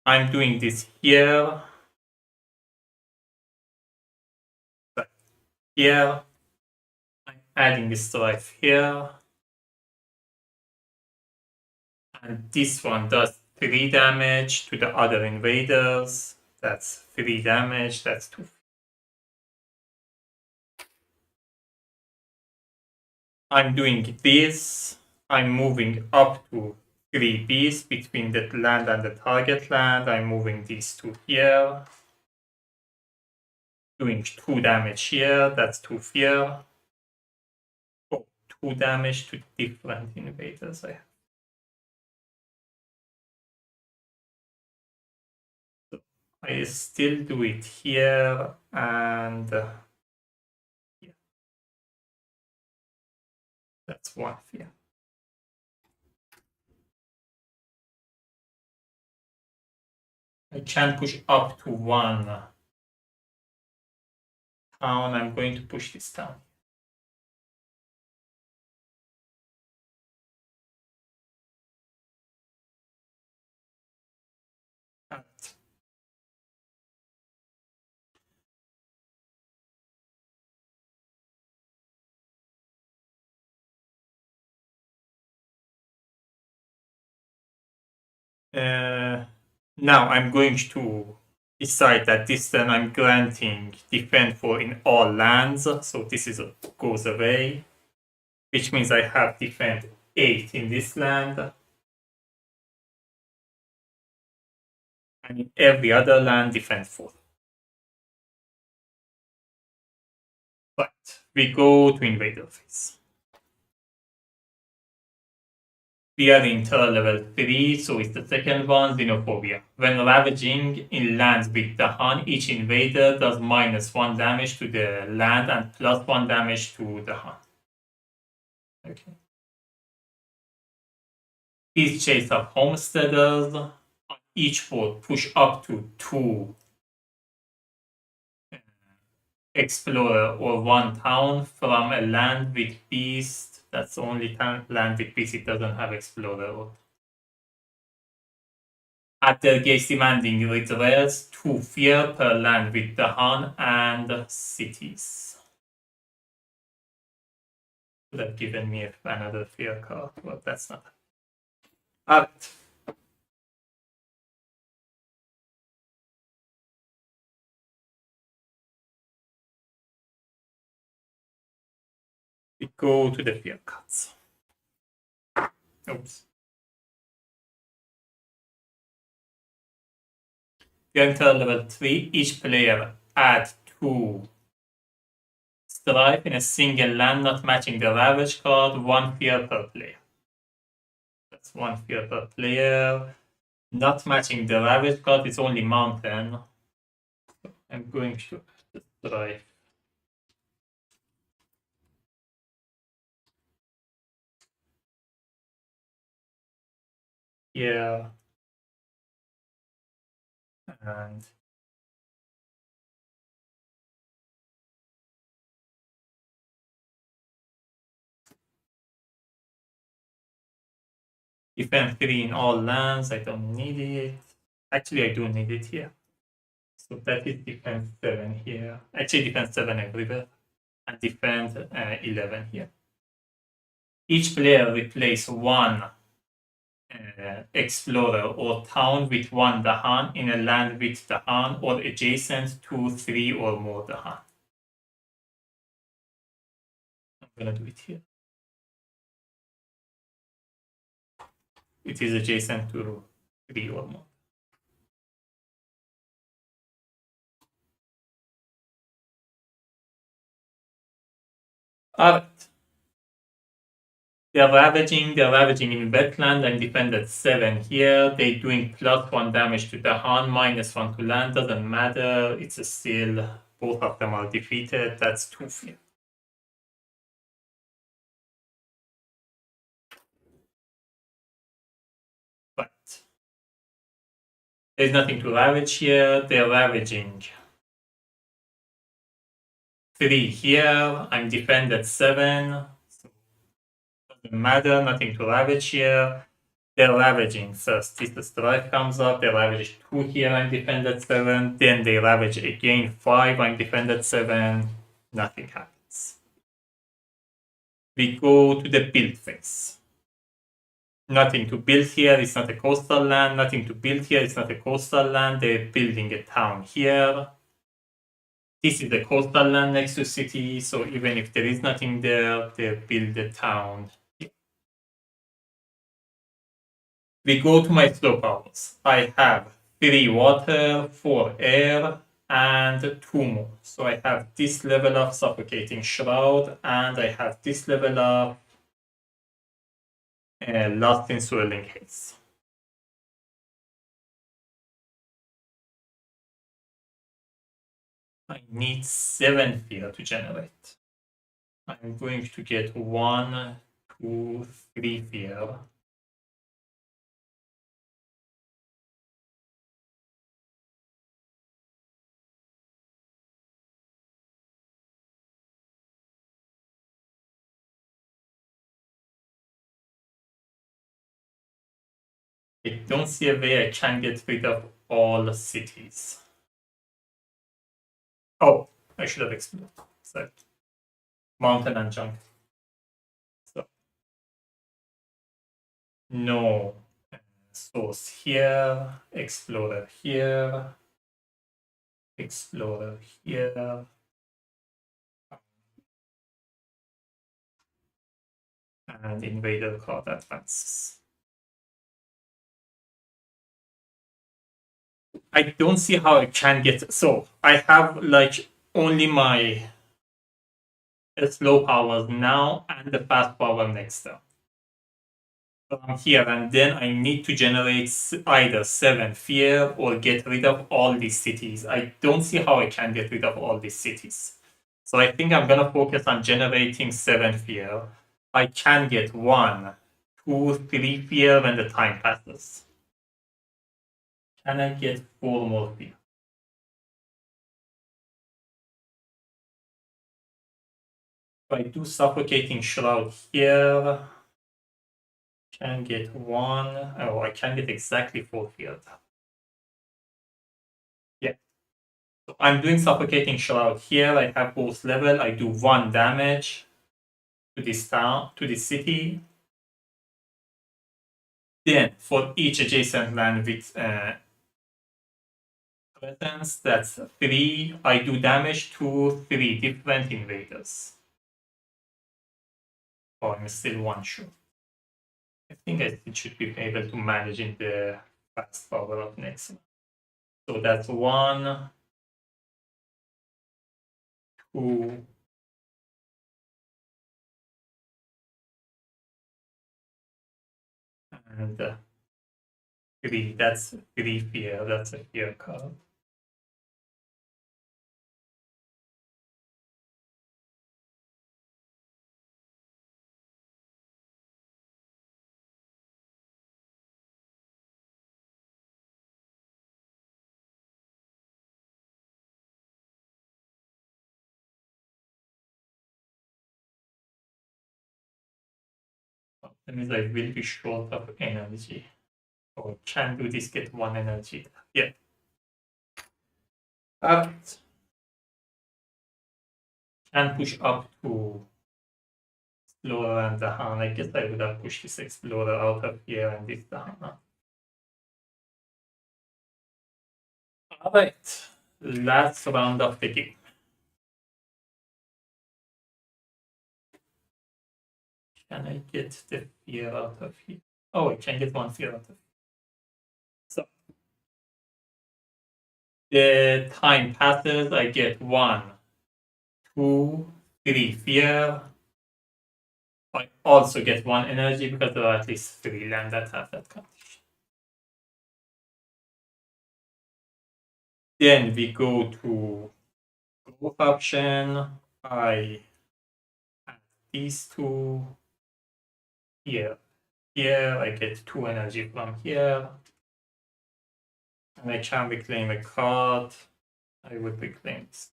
I'm doing this here. Here. I'm adding this strife here. And this one does 3 damage to the other invaders. That's 3 damage. That's 2. I'm doing this. I'm moving up to 3 beasts between the land and the target land. I'm moving these 2 here. Doing 2 damage here. That's 2 fear. Oh, 2 damage to different invaders I have. I still do it here and here. That's one fear. I can push up to one town. I'm going to push this town. Alright. Now I'm going to decide that this turn I'm granting defend for in all lands. So this is goes away, which means I have defend 8 in this land. And in every other land, defend 4. But we go to invader phase. We are in turn level 3, so it's the second one, Xenophobia. When ravaging in lands with the Han, each invader does -1 damage to the land and +1 damage to the Han. Okay. Each chase of homesteaders. On each board, push up to 2 explorer or 1 town from a land with beast. That's the only land with beast it doesn't have explorer. At the gates demanding reserves 2 fear per land with the Han and cities. Could have given me another fear card, but that's not. Alright. We go to the fear cards. Oops. We enter level 3. Each player add 2 strife in a single land not matching the ravage card, 1 fear per player. That's 1 fear per player. Not matching the ravage card, it's only mountain. I'm going to strife. Yeah. And defense 3 in all lands. I don't need it. Actually, I do need it here. So that is defense 7 here. Actually, defense 7 everywhere. And defense 11 here. Each player replace 1 explorer or town with 1 Dahan in a land with Dahan or adjacent to 3 or more Dahan. I'm gonna do it here. It is adjacent to 3 or more. Alright. They're ravaging in wetland and defended 7 here. They're doing +1 damage to the Han, -1 to land, doesn't matter. It's still, both of them are defeated. That's 2 fear. But there's nothing to ravage here. They're ravaging 3 here. I'm defended 7. So doesn't matter, nothing to ravage here. They're ravaging first. This strike comes up, they ravage 2 here, I'm defended 7. Then they ravage again 5, I'm defended 7. Nothing happens. We go to the build phase. Nothing to build here, it's not a coastal land. Nothing to build here, it's not a coastal land. They're building a town here. This is the coastal land next to city, so even if there is nothing there, they build a town. We go to my slow powers. I have 3 water, 4 air, and 2 more. So I have this level of suffocating shroud, and I have this level of lost in swirling haze. I need 7 fear to generate. I'm going to get 1, 2, 3 fear. I don't see a way I can get rid of all cities. Oh, I should have explored. So, mountain and jungle. So, no. Source here, explorer here, explorer here, and invader card advances. I don't see how I can get. So I have like only my slow powers now and the fast power next turn. From here, and then I need to generate either 7 fear or get rid of all these cities. I don't see how I can get rid of all these cities. So I think I'm gonna focus on generating 7 fear. I can get 1, 2, 3 fear when the time passes. Can I get 4 more fear? If I do suffocating shroud here, can get 1. Oh, I can get exactly 4 fear. Yeah. So I'm doing suffocating shroud here. I have both level. I do 1 damage to this town, to this city. Then for each adjacent land with presence, that's 3. I do damage to 3 different invaders. Oh, I'm still 1 short. I think I should be able to manage in the fast power up next. So that's 1, 2, and 3. That's 3 fear. That's a fear card. That means I will be short of energy. Or can do this, get 1 energy. Yeah. Alright. Can push up to Explorer and Dahan. I guess I would have pushed this Explorer out of here and this Dahan. Alright. Last round of the game. Can I get the fear out of here? Oh, I can get 1 fear out of here. So the time passes, I get 1, 2, 3 fear. I also get 1 energy because there are at least 3 land that have that condition. Then we go to growth option. I add these 2 here. Here I get 2 energy from here. And I can reclaim a card. I would reclaim this.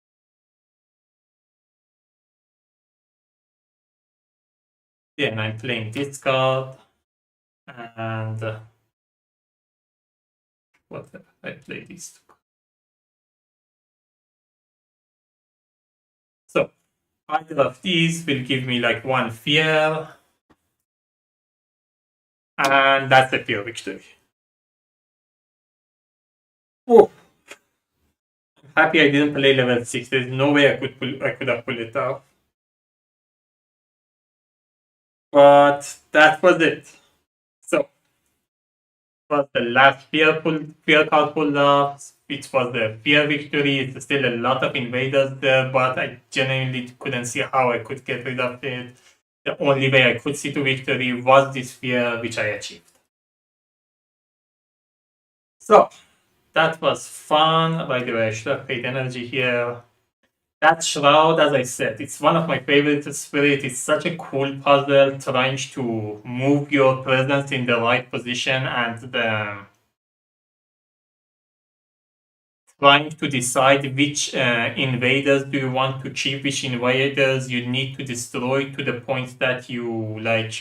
Then I'm playing this card. And whatever, I play these 2. So either of these will give me like 1 fear. And that's a pure victory. Oh, I'm happy I didn't play level 6. There's no way I could have pulled it off. But that was it. So was the last fear card pulled off. It was the fear victory. It's still a lot of invaders there, but I genuinely couldn't see how I could get rid of it. The only way I could see to victory was this fear, which I achieved. So that was fun. By the way, I should have paid energy here. That Shroud, as I said, it's one of my favorite spirit. It's such a cool puzzle trying to move your presence in the right position and trying to decide which invaders do you want to keep, which invaders you need to destroy to the point that you like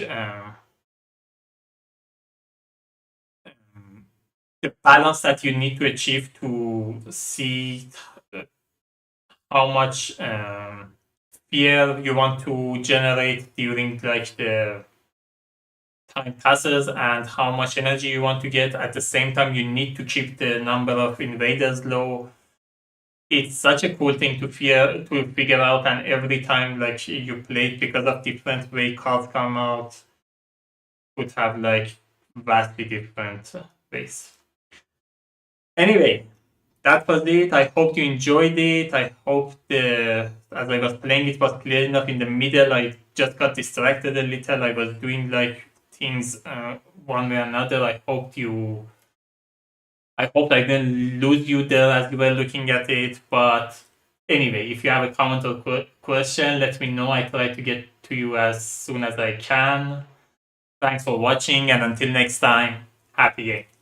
the balance that you need to achieve to see how much fear you want to generate during like the time passes and how much energy you want to get. At the same time, you need to keep the number of invaders low. It's such a cool thing to figure out, and every time like you play, because of different way cards come out, would have like vastly different ways. Anyway, that was it. I hope you enjoyed it. I hope the as I was playing it was clear enough in the middle. I just got distracted a little. I was doing like things one way or another. I hope I didn't lose you there as you were looking at it. But anyway, if you have a comment or question, let me know. I try to get to you as soon as I can. Thanks for watching, and until next time, happy game.